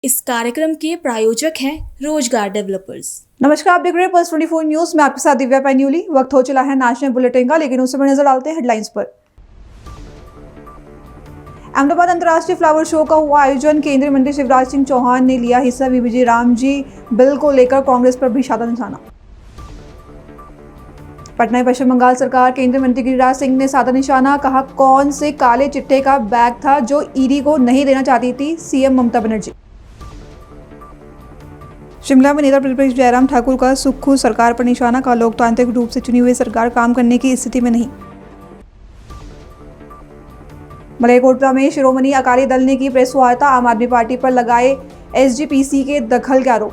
इस कार्यक्रम के प्रायोजक हैं रोजगार डेवलपर्स। नमस्कार, आप देख रहे हैं पल्स 24 न्यूज में आपके साथ दिव्या पैन्यूली। वक्त हो चला है नेशनल बुलेटिन का, लेकिन उससे नजर डालते हैं हेडलाइंस पर। अहमदाबाद अंतर्राष्ट्रीय फ्लावर शो का हुआ आयोजन। केंद्रीय मंत्री शिवराज सिंह चौहान ने लिया हिस्सा। बीबीजी रामजी बिल को लेकर कांग्रेस पर भी साधा निशाना। पटना में पश्चिम बंगाल सरकार, केंद्रीय मंत्री गिरिराज सिंह ने साधा निशाना। कहा, कौन से काले चिट्ठे का बैग था जो ईडी को नहीं देना चाहती थी सीएम ममता बनर्जी। शिमला में नेता प्रतिपक्ष जयराम ठाकुर का सुक्खू सरकार पर निशाना। का लोकतांत्रिक रूप से चुनी हुई सरकार काम करने की स्थिति में नहीं। मलेरकोटला में शिरोमणि अकाली दल ने की प्रेस वार्ता। आम आदमी पार्टी पर लगाए एसजीपीसी के दखल के आरोप।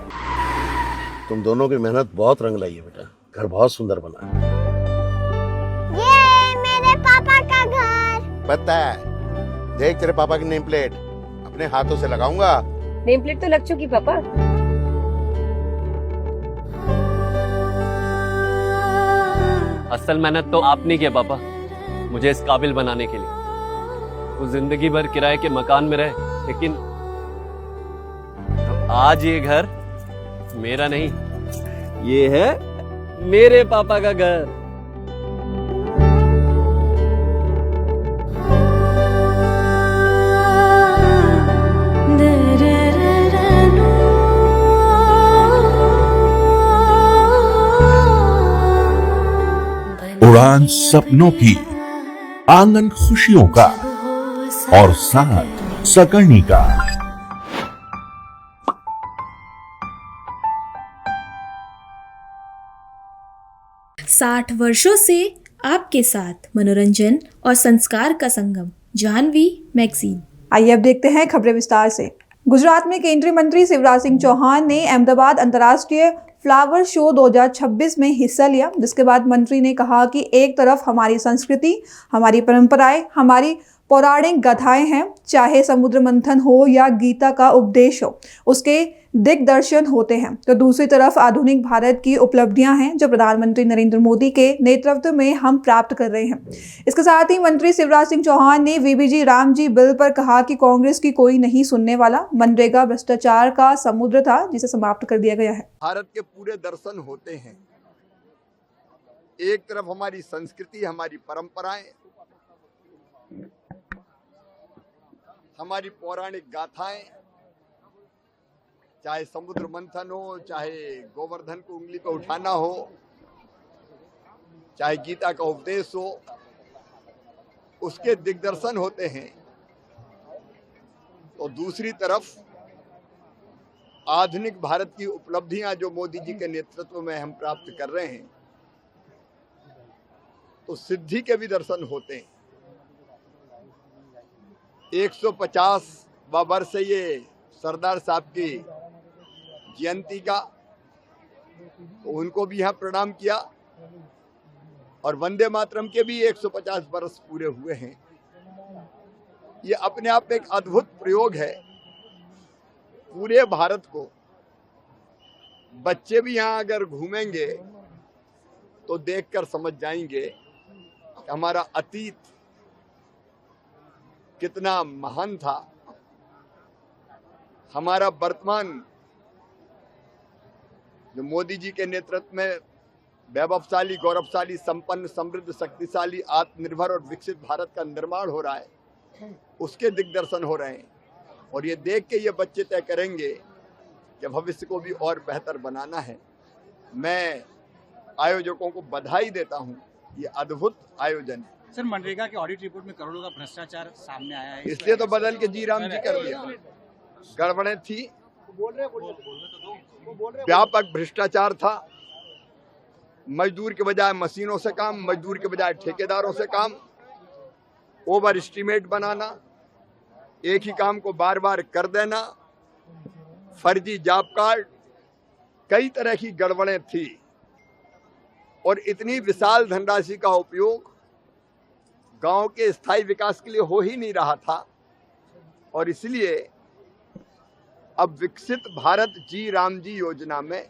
तुम दोनों की मेहनत बहुत रंग लाई है बेटा, घर बहुत सुंदर बना है। ये मेरे पापा का घर। पता है, देख तेरे पापा की नेम प्लेट अपने हाथों से लगाऊंगा। नेम प्लेट तो लग चुकी पापा। असल मेहनत तो आपने की है पापा, मुझे इस काबिल बनाने के लिए। वो जिंदगी भर किराए के मकान में रहे, लेकिन आज ये घर मेरा नहीं, ये है मेरे पापा का घर। उड़ान सपनों की, आंगन खुशियों का और साथ सकर्णी का। साठ वर्षों से आपके साथ मनोरंजन और संस्कार का संगम, जानवी मैगजीन। आइए अब देखते हैं खबरें विस्तार से। गुजरात में केंद्रीय मंत्री शिवराज सिंह चौहान ने अहमदाबाद अंतर्राष्ट्रीय फ्लावर शो 2026 में हिस्सा लिया, जिसके बाद मंत्री ने कहा कि एक तरफ हमारी संस्कृति, हमारी परंपराएं, हमारी पौराणिक गाथाएं हैं, चाहे समुद्र मंथन हो या गीता का उपदेश हो, उसके दिग्दर्शन होते हैं, तो दूसरी तरफ आधुनिक भारत की उपलब्धियां हैं जो प्रधानमंत्री नरेंद्र मोदी के नेतृत्व में हम प्राप्त कर रहे हैं। इसके साथ ही मंत्री शिवराज सिंह चौहान ने बीबीजी रामजी बिल पर कहा कि कांग्रेस की कोई नहीं सुनने वाला। मनरेगा भ्रष्टाचार का समुद्र था जिसे समाप्त कर दिया गया है। भारत के पूरे दर्शन होते हैं। एक तरफ हमारी संस्कृति, हमारी परंपराएं, हमारी पौराणिक गाथाएं, चाहे समुद्र मंथन हो, चाहे गोवर्धन को उंगली पर उठाना हो, चाहे गीता का उपदेश हो, उसके दिग्दर्शन होते हैं। तो दूसरी तरफ आधुनिक भारत की उपलब्धियां जो मोदी जी के नेतृत्व में हम प्राप्त कर रहे हैं, तो सिद्धि के भी दर्शन होते हैं। 150वां वर्ष है ये सरदार साहब की जयंती का, तो उनको भी यहाँ प्रणाम किया। और वंदे मातरम के भी 150 वर्ष पूरे हुए हैं। ये अपने आप में एक अद्भुत प्रयोग है। पूरे भारत को बच्चे भी यहाँ अगर घूमेंगे तो देखकर समझ जाएंगे कि हमारा अतीत कितना महान था, हमारा वर्तमान जो मोदी जी के नेतृत्व में वैभवशाली, गौरवशाली, संपन्न, समृद्ध, शक्तिशाली, आत्मनिर्भर और विकसित भारत का निर्माण हो रहा है, उसके दिग्दर्शन हो रहे हैं। और ये देख के ये बच्चे तय करेंगे कि भविष्य को भी और बेहतर बनाना है। मैं आयोजकों को बधाई देता हूँ, ये अद्भुत आयोजन है। सर, मनरेगा के ऑडिट रिपोर्ट में करोड़ों का भ्रष्टाचार सामने आया है, इसलिए तो बदल के जी राम जी कर दिया। गड़बड़ें थी, व्यापक भ्रष्टाचार था। मजदूर के बजाय मशीनों से काम, मजदूर के बजाय ठेकेदारों से काम, ओवर एस्टीमेट बनाना, एक ही काम को बार बार कर देना, फर्जी जॉब कार्ड, कई तरह की गड़बड़ें थी। और इतनी विशाल धनराशि का उपयोग गांव के स्थायी विकास के लिए हो ही नहीं रहा था। और इसलिए अब विकसित भारत जी राम जी योजना में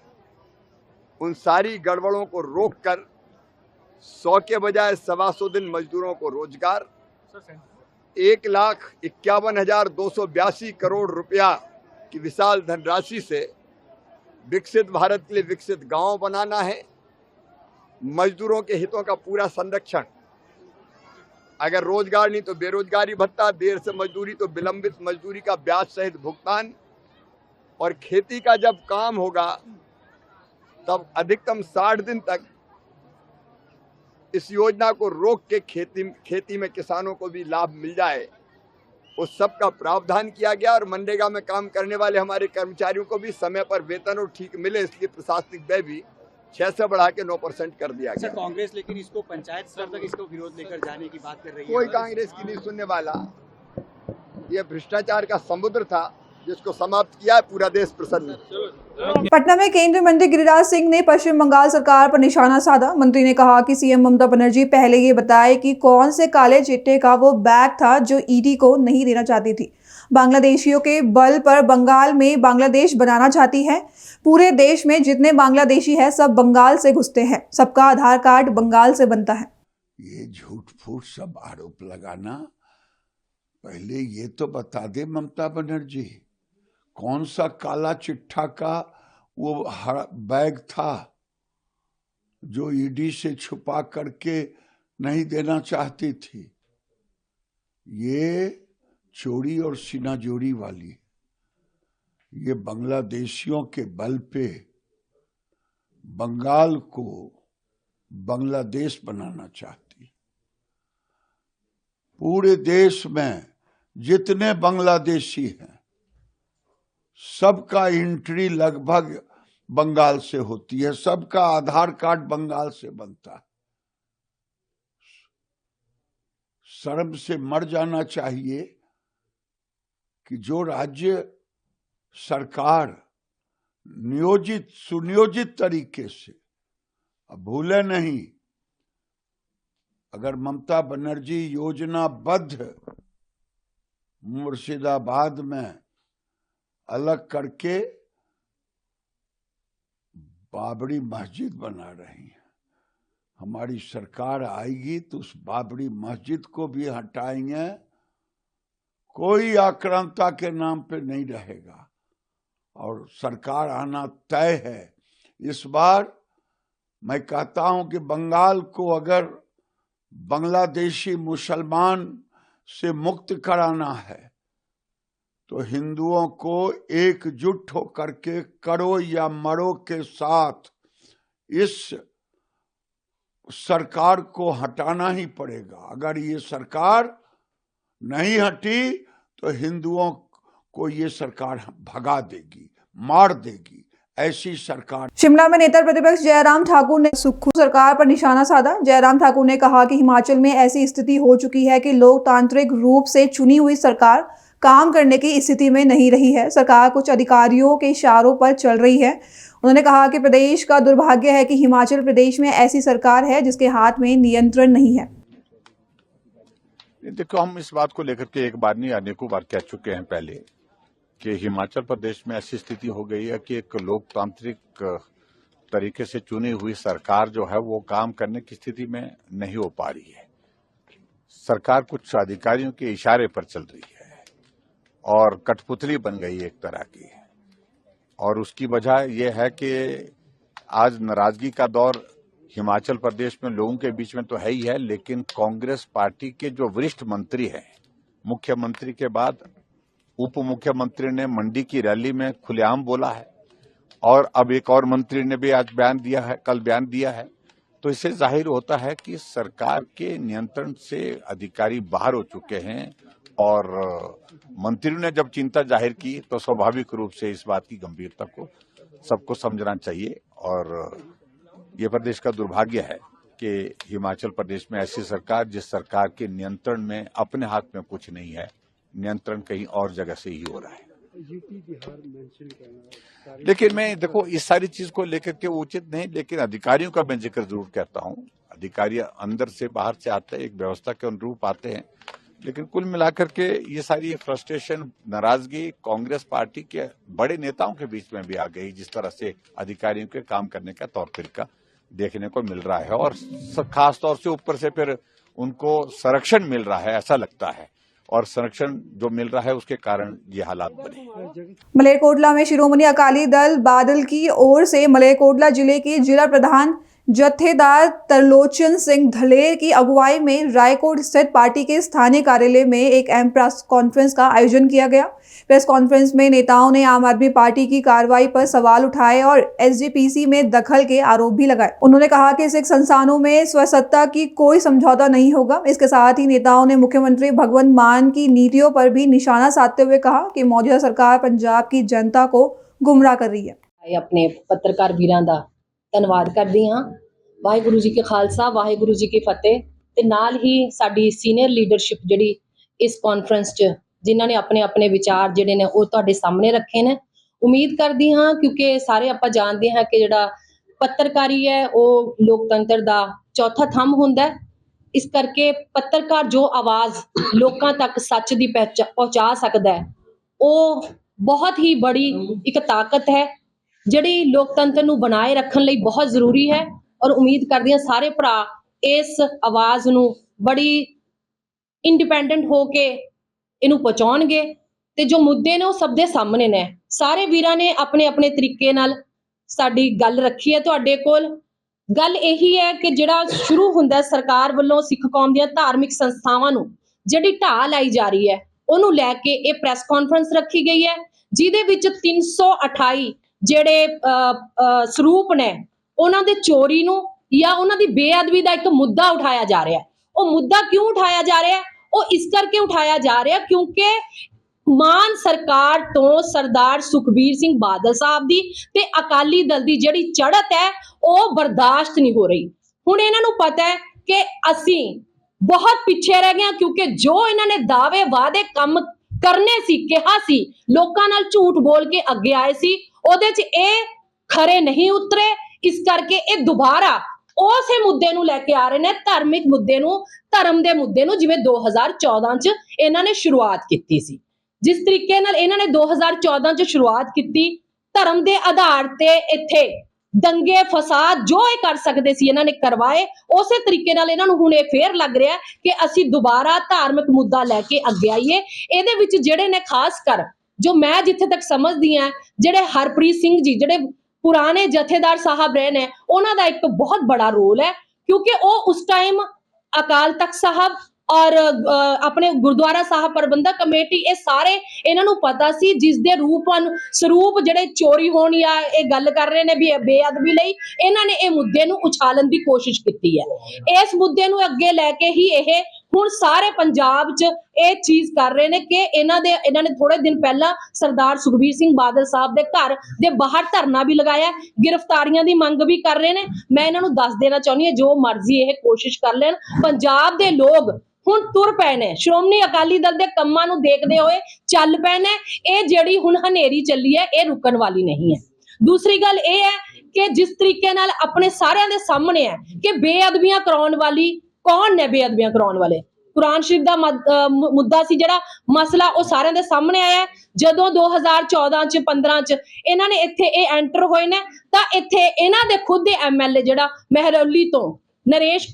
उन सारी गड़बड़ों को रोककर 100 के बजाय 125 दिन मजदूरों को रोजगार, 1,51,282 करोड़ रुपया कि विशाल धनराशि से विकसित भारत के लिए विकसित गांव बनाना है, मजदूरों के हितों का पूरा संरक्षण, अगर रोजगार नहीं तो बेरोजगारी भत्ता, देर से मजदूरी तो विलंबित मजदूरी का ब्याज सहित भुगतान, और खेती का जब काम होगा तब अधिकतम 60 दिन तक इस योजना को रोक के खेती में किसानों को भी लाभ मिल जाए, उस सब का प्रावधान किया गया। और मनरेगा में काम करने वाले हमारे कर्मचारियों को भी समय पर वेतन और ठीक मिले, इसलिए प्रशासनिक व्यय भी 6 से बढ़ा के 9% कर दिया गया। कांग्रेस लेकिन इसको पंचायत स्तर तक इसको विरोध लेकर जाने की बात कर रही है। कोई कांग्रेस की नहीं सुनने वाला। ये भ्रष्टाचार का समुद्र था जिसको समाप्त किया है, पूरा देश प्रसन्न। पटना में केंद्रीय मंत्री गिरिराज सिंह ने पश्चिम बंगाल सरकार पर निशाना साधा। मंत्री ने कहा कि सीएम ममता बनर्जी पहले ये बताए कि कौन से काले चिट्टे का वो बैग था जो ईडी को नहीं देना चाहती थी। बांग्लादेशियों के बल पर बंगाल में बांग्लादेश बनाना चाहती है। पूरे देश में जितने बांग्लादेशी है सब बंगाल से घुसते हैं, सबका आधार कार्ड बंगाल से बनता है। ये झूठ फूट सब आरोप लगाना, पहले ये तो बता दे ममता बनर्जी, कौन सा काला चिट्ठा का वो बैग था जो ईडी से छुपा करके नहीं देना चाहती थी। ये चोरी और सीना जोड़ी वाली, ये बांग्लादेशियों के बल पे बंगाल को बांग्लादेश बनाना चाहती। पूरे देश में जितने बांग्लादेशी हैं सबका एंट्री लगभग बंगाल से होती है, सबका आधार कार्ड बंगाल से बनता है। शर्म से मर जाना चाहिए कि जो राज्य सरकार नियोजित सुनियोजित तरीके से, अब भूले नहीं, अगर ममता बनर्जी योजनाबद्ध मुर्शिदाबाद में अलग करके बाबरी मस्जिद बना रही है, हमारी सरकार आएगी तो उस बाबरी मस्जिद को भी हटाएंगे। कोई आक्रांता के नाम पे नहीं रहेगा और सरकार आना तय है। इस बार मैं कहता हूं कि बंगाल को अगर बांग्लादेशी मुसलमान से मुक्त कराना है तो हिंदुओं को एकजुट होकर के करो या मरो के साथ इस सरकार को हटाना ही पड़ेगा। अगर ये सरकार नहीं हटी तो हिंदुओं को ये सरकार भगा देगी, मार देगी। ऐसी सरकार। शिमला में नेता प्रतिपक्ष जयराम ठाकुर ने सुक्खू सरकार पर निशाना साधा। जयराम ठाकुर ने कहा कि हिमाचल में ऐसी स्थिति हो चुकी है कि लोकतांत्रिक रूप से चुनी हुई सरकार काम करने की स्थिति में नहीं रही है। सरकार कुछ अधिकारियों के इशारों पर चल रही है। उन्होंने कहा कि प्रदेश का दुर्भाग्य है कि हिमाचल प्रदेश में ऐसी सरकार है जिसके हाथ में नियंत्रण नहीं है। देखो, हम इस बात को लेकर के एक बार नहीं अनेकों बार कह चुके हैं पहले कि हिमाचल प्रदेश में ऐसी स्थिति हो गई है कि एक लोकतांत्रिक तरीके से चुनी हुई सरकार जो है वो काम करने की स्थिति में नहीं हो पा रही है। सरकार कुछ अधिकारियों के इशारे पर चल रही है और कठपुतली बन गई एक तरह की, और उसकी वजह यह है कि आज नाराजगी का दौर हिमाचल प्रदेश में लोगों के बीच में तो है ही है, लेकिन कांग्रेस पार्टी के जो वरिष्ठ मंत्री हैं, मुख्यमंत्री के बाद उप मुख्यमंत्री ने मंडी की रैली में खुलेआम बोला है और अब एक और मंत्री ने भी आज बयान दिया है, कल बयान दिया है। तो इससे जाहिर होता है कि सरकार के नियंत्रण से अधिकारी बाहर हो चुके हैं और मंत्रियों ने जब चिंता जाहिर की तो स्वाभाविक रूप से इस बात की गंभीरता को सबको समझना चाहिए। और ये प्रदेश का दुर्भाग्य है कि हिमाचल प्रदेश में ऐसी सरकार जिस सरकार के नियंत्रण में अपने हाथ में कुछ नहीं है, नियंत्रण कहीं और जगह से ही हो रहा है। लेकिन मैं देखो इस सारी चीज को लेकर के उचित नहीं, लेकिन अधिकारियों का मैं जिक्र जरूर करता हूँ। अधिकारी अंदर से बाहर से आते हैं, एक व्यवस्था के अनुरूप आते हैं, लेकिन कुल मिलाकर के ये सारी फ्रस्ट्रेशन, नाराजगी कांग्रेस पार्टी के बड़े नेताओं के बीच में भी आ गई, जिस तरह से अधिकारियों के काम करने का तौर तरीका देखने को मिल रहा है और खास तौर से ऊपर से फिर उनको संरक्षण मिल रहा है, ऐसा लगता है। और संरक्षण जो मिल रहा है उसके कारण ये हालात बने। मलेरकोटला में शिरोमणि अकाली दल बादल की ओर से मलेरकोटला जिले के जिला प्रधान जत्थेदार तरलोचन सिंह धलेर की अगुवाई में रायकोट स्थित पार्टी के स्थानीय कार्यालय में एक अहम प्रेस कॉन्फ्रेंस का आयोजन किया गया। प्रेस कॉन्फ्रेंस में नेताओं ने आम आदमी पार्टी की कार्रवाई पर सवाल उठाए और एसजीपीसी में दखल के आरोप भी लगाए। उन्होंने कहा कि सिख संस्थानों में स्वसत्ता की कोई समझौता नहीं होगा। इसके साथ ही नेताओं ने मुख्यमंत्री भगवंत मान की नीतियों पर भी निशाना साधते हुए कहा कि मौजूदा सरकार पंजाब की जनता को गुमराह कर रही है। अपने पत्रकार वीरां दा ਧੰਨਵਾਦ ਕਰਦੀ ਹਾਂ। ਵਾਹਿਗੁਰੂ ਜੀ ਕੇ ਖਾਲਸਾ, ਵਾਹਿਗੁਰੂ ਜੀ ਕੀ ਫਤਿਹ। ਤੇ ਨਾਲ ਹੀ ਸਾਡੀ ਸੀਨੀਅਰ ਲੀਡਰਸ਼ਿਪ ਜਿਹੜੀ ਇਸ ਕਾਨਫਰੰਸ 'ਚ ਜਿਨ੍ਹਾਂ ਨੇ ਆਪਣੇ ਆਪਣੇ ਵਿਚਾਰ ਜਿਹੜੇ ਨੇ ਉਹ ਤੁਹਾਡੇ ਸਾਹਮਣੇ ਰੱਖੇ ਨੇ। ਉਮੀਦ ਕਰਦੀ ਹਾਂ ਕਿਉਂਕਿ ਸਾਰੇ ਆਪਾਂ ਜਾਣਦੇ ਹਾਂ ਕਿ ਜਿਹੜਾ ਪੱਤਰਕਾਰੀ ਹੈ ਉਹ ਲੋਕਤੰਤਰ ਦਾ ਚੌਥਾ ਥੰਮ ਹੁੰਦਾ ਹੈ। ਇਸ ਕਰਕੇ ਪੱਤਰਕਾਰ ਜੋ ਆਵਾਜ਼ ਲੋਕਾਂ ਤੱਕ ਸੱਚ ਦੀ ਪਹੁੰਚਾ ਸਕਦਾ ਹੈ ਉਹ ਬਹੁਤ ਹੀ ਬੜੀ ਇੱਕ ਤਾਕਤ ਹੈ ਜਿਹੜੀ ਲੋਕਤੰਤਰ ਨੂੰ ਬਣਾਏ ਰੱਖਣ ਲਈ ਬਹੁਤ ਜ਼ਰੂਰੀ ਹੈ। ਔਰ ਉਮੀਦ ਕਰਦੀ ਹਾਂ ਸਾਰੇ ਭਰਾ ਇਸ ਆਵਾਜ਼ ਨੂੰ ਬੜੀ ਇੰਡੀਪੈਂਡੈਂਟ ਹੋ ਕੇ ਇਹਨੂੰ ਪਹੁੰਚਾਉਣਗੇ ਤੇ ਜੋ ਮੁੱਦੇ ਨੇ ਉਹ ਸਭ ਦੇ ਸਾਹਮਣੇ ਨੇ। ਸਾਰੇ ਵੀਰਾਂ ਨੇ ਆਪਣੇ ਆਪਣੇ ਤਰੀਕੇ ਨਾਲ ਸਾਡੀ ਗੱਲ ਰੱਖੀ ਹੈ ਤੁਹਾਡੇ ਕੋਲ। ਗੱਲ ਇਹੀ ਹੈ ਕਿ ਜਿਹੜਾ ਸ਼ੁਰੂ ਹੁੰਦਾ ਸਰਕਾਰ ਵੱਲੋਂ ਸਿੱਖ ਕੌਮ ਦੀਆਂ ਧਾਰਮਿਕ ਸੰਸਥਾਵਾਂ ਨੂੰ ਜਿਹੜੀ ਢਾਹ ਲਾਈ ਜਾ ਰਹੀ ਹੈ ਉਹਨੂੰ ਲੈ ਕੇ ਇਹ ਪ੍ਰੈਸ ਕਾਨਫਰੰਸ ਰੱਖੀ ਗਈ ਹੈ ਜਿਹਦੇ ਵਿੱਚ 328 ਜਿਹੜੇ ਸਰੂਪ ਨੇ ਉਹਨਾਂ ਦੇ ਚੋਰੀ ਨੂੰ ਜਾਂ ਉਹਨਾਂ ਦੀ ਬੇਅਦਬੀ ਦਾ ਇੱਕ ਮੁੱਦਾ ਉਠਾਇਆ ਜਾ ਰਿਹਾ। ਉਹ ਮੁੱਦਾ ਕਿਉਂ ਉਠਾਇਆ ਜਾ ਰਿਹਾ? ਉਹ ਇਸ ਕਰਕੇ ਉਠਾਇਆ ਜਾ ਰਿਹਾ ਕਿਉਂਕਿ ਮਾਨ ਸਰਕਾਰ ਤੋਂ ਸਰਦਾਰ ਸੁਖਬੀਰ ਸਿੰਘ ਬਾਦਲ ਸਾਹਿਬ ਦੀ ਤੇ ਅਕਾਲੀ ਦਲ ਦੀ ਜਿਹੜੀ ਚੜ੍ਹਤ ਹੈ ਉਹ ਬਰਦਾਸ਼ਤ ਨਹੀਂ ਹੋ ਰਹੀ। ਹੁਣ ਇਹਨਾਂ ਨੂੰ ਪਤਾ ਹੈ ਕਿ ਅਸੀਂ ਬਹੁਤ ਪਿੱਛੇ ਰਹਿ ਗਏ ਹਾਂ ਕਿਉਂਕਿ ਜੋ ਇਹਨਾਂ ਨੇ ਦਾਅਵੇ ਵਾਅਦੇ ਕੰਮ ਕਰਨੇ ਸੀ, ਕਿਹਾ ਸੀ, ਲੋਕਾਂ ਨਾਲ ਝੂਠ ਬੋਲ ਕੇ ਅੱਗੇ ਆਏ ਸੀ, ਉਹਦੇ 'ਚ ਇਹ ਖਰੇ ਨਹੀਂ ਉਤਰੇ। ਇਸ ਕਰਕੇ ਇਹ ਦੁਬਾਰਾ ਉਸੇ ਮੁੱਦੇ ਨੂੰ ਲੈ ਕੇ ਆ ਰਹੇ ਨੇ, ਧਾਰਮਿਕ ਮੁੱਦੇ ਨੂੰ, ਧਰਮ ਦੇ ਮੁੱਦੇ ਨੂੰ, ਜਿਵੇਂ 2014 'ਚ ਇਹਨਾਂ ਨੇ ਸ਼ੁਰੂਆਤ ਕੀਤੀ ਸੀ। ਜਿਸ ਤਰੀਕੇ ਨਾਲ ਇਹਨਾਂ ਨੇ 2014 'ਚ ਸ਼ੁਰੂਆਤ ਕੀਤੀ ਧਰਮ ਦੇ ਆਧਾਰ ਤੇ ਇੱਥੇ ਦੰਗੇ ਫਸਾਦ ਜੋ ਇਹ ਕਰ ਸਕਦੇ ਸੀ ਇਹਨਾਂ ਨੇ ਕਰਵਾਏ। ਉਸੇ ਤਰੀਕੇ ਨਾਲ ਇਹਨਾਂ ਨੂੰ ਹੁਣ ਇਹ ਫੇਰ ਲੱਗ ਰਿਹਾ ਕਿ ਅਸੀਂ ਦੁਬਾਰਾ ਧਾਰਮਿਕ ਮੁੱਦਾ ਲੈ ਕੇ ਅੱਗੇ ਆਈਏ। ਇਹਦੇ ਵਿੱਚ ਜਿਹੜੇ ਨੇ ਖਾਸ ਕਰ ਜੋ ਮੈਂ ਜਿੱਥੇ ਤੱਕ ਸਮਝਦੀ ਹਾਂ ਜਿਹੜੇ ਹਰਪ੍ਰੀਤ ਸਿੰਘ ਜੀ ਜਿਹੜੇ ਪੁਰਾਣੇ ਜਥੇਦਾਰ ਸਾਹਿਬ ਰਹੇ ਨੇ ਉਹਨਾਂ ਦਾ ਇੱਕ ਬਹੁਤ ਬੜਾ ਰੋਲ ਹੈ ਕਿਉਂਕਿ ਉਹ ਉਸ ਟਾਈਮ ਅਕਾਲ ਤਖਤ ਸਾਹਿਬ ਔਰ ਆਪਣੇ ਗੁਰਦੁਆਰਾ ਸਾਹਿਬ ਪ੍ਰਬੰਧਕ ਕਮੇਟੀ ਇਹ ਸਾਰੇ ਇਹਨਾਂ ਨੂੰ ਪਤਾ ਸੀ ਜਿਸ ਦੇ ਸਰੂਪ ਜਿਹੜੇ ਚੋਰੀ ਹੋਣ ਜਾਂ ਇਹ ਗੱਲ ਕਰ ਰਹੇ ਨੇ ਵੀ ਬੇਅਦਬੀ ਲਈ ਇਹਨਾਂ ਨੇ ਇਹ ਮੁੱਦੇ ਨੂੰ ਉਛਾਲਣ ਦੀ ਕੋਸ਼ਿਸ਼ ਕੀਤੀ ਹੈ। ਇਸ ਮੁੱਦੇ ਨੂੰ ਅੱਗੇ ਲੈ ਕੇ ਹੀ ਇਹ ਹੁਣ ਸਾਰੇ ਪੰਜਾਬ 'ਚ ਇਹ ਚੀਜ਼ ਕਰ ਰਹੇ ਨੇ ਕਿ ਇਹਨਾਂ ਨੇ ਥੋੜੇ ਦਿਨ ਪਹਿਲਾਂ ਸਰਦਾਰ ਸੁਖਬੀਰ ਸਿੰਘ ਬਾਦਲ ਸਾਹਿਬ ਦੇ ਘਰ ਦੇ ਬਾਹਰ ਧਰਨਾ ਵੀ ਲਗਾਇਆ, ਗ੍ਰਿਫਤਾਰੀਆਂ ਦੀ ਮੰਗ ਵੀ ਕਰ ਰਹੇ ਨੇ। ਮੈਂ ਇਹਨਾਂ ਨੂੰ ਦੱਸ ਦੇਣਾ ਚਾਹੁੰਦੀ ਹਾਂ ਜੋ ਮਰਜ਼ੀ ਇਹ ਕੋਸ਼ਿਸ਼ ਕਰ ਲੈਣ, ਪੰਜਾਬ ਦੇ ਲੋਕ ਹੁਣ ਤੁਰ ਪਏ ਨੇ, ਸ਼੍ਰੋਮਣੀ ਅਕਾਲੀ ਦਲ ਦੇ ਕੰਮਾਂ ਨੂੰ ਦੇਖਦੇ ਹੋਏ ਚੱਲ ਪਏ ਨੇ। ਇਹ ਜਿਹੜੀ ਹੁਣ ਹਨੇਰੀ ਚੱਲੀ ਹੈ ਇਹ ਰੁਕਣ ਵਾਲੀ ਨਹੀਂ ਹੈ। ਦੂਸਰੀ ਗੱਲ ਇਹ ਹੈ ਕਿ ਜਿਸ ਤਰੀਕੇ ਨਾਲ ਆਪਣੇ ਸਾਰਿਆਂ ਦੇ ਸਾਹਮਣੇ ਹੈ ਕਿ ਬੇਅਦਬੀਆਂ ਕਰਾਉਣ ਵਾਲੀ ਕੌਣ ਨੇ, ਬੇਅਦਬੀਆਂ ਕਰਾਉਣ ਵਾਲੇ ਕੁਰਾਨ ਸ਼ਰੀਫ ਦਾ ਮੁੱਦਾ ਸੀ ਜਿਹੜਾ ਮਸਲਾ ਉਹ ਸਾਰਿਆਂ ਦੇ ਸਾਹਮਣੇ ਆਇਆ। ਜਦੋਂ 2014 ਚ 15 ਚ ਇਹਨਾਂ ਨੇ ਇੱਥੇ ਇਹ ਐਂਟਰ ਹੋਏ ਨੇ ਤਾਂ ਇੱਥੇ ਇਹਨਾਂ ਦੇ ਖੁਦ ਦੇ MLA ਜਿਹੜਾ ਮਹਿਰੌਲੀ ਤੋਂ ਨਰੇਸ਼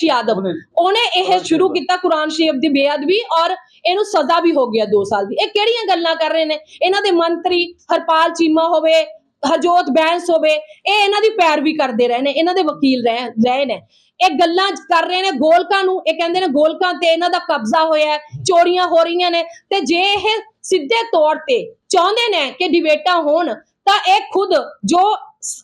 ਯਾਦਵ ਉਹਨੇ ਇਹ ਸ਼ੁਰੂ ਕੀਤਾ ਕੁਰਾਨ ਸ਼ਰੀਫ ਦੀ ਬੇਅਦਬੀ ਔਰ ਇਹਨੂੰ ਸਜ਼ਾ ਵੀ ਹੋ ਗਿਆ 2 ਸਾਲ ਦੀ। ਇਹ ਕਿਹੜੀਆਂ ਗੱਲਾਂ ਕਰ ਰਹੇ ਨੇ? ਇਹਨਾਂ ਦੇ ਮੰਤਰੀ ਹਰਪਾਲ ਚੀਮਾ ਹੋਵੇ, ਹਰਜੋਤ ਬੈਂਸ ਹੋਵੇ, ਇਹ ਇਹਨਾਂ ਦੀ ਪੈਰਵੀ ਕਰਦੇ ਰਹੇ ਨੇ, ਇਹਨਾਂ ਦੇ ਵਕੀਲ ਰਹੇ ਨੇ। ਇਹ ਗੱਲਾਂ ਕਰ ਰਹੇ ਨੇ ਗੋਲਕਾਂ ਨੂੰ, ਇਹ ਕਹਿੰਦੇ ਨੇ ਗੋਲਕਾਂ ਤੇ ਇਹਨਾਂ ਦਾ ਕਬਜ਼ਾ ਹੋਇਆ, ਚੋਰੀਆਂ ਹੋ ਰਹੀਆਂ ਨੇ। ਤੇ ਜੇ ਇਹ ਸਿੱਧੇ ਤੌਰ ਤੇ ਚਾਹੁੰਦੇ ਨੇ ਕਿ ਡਿਬੇਟਾਂ ਹੋਣ ਤਾਂ ਇਹ ਖੁਦ ਜੋ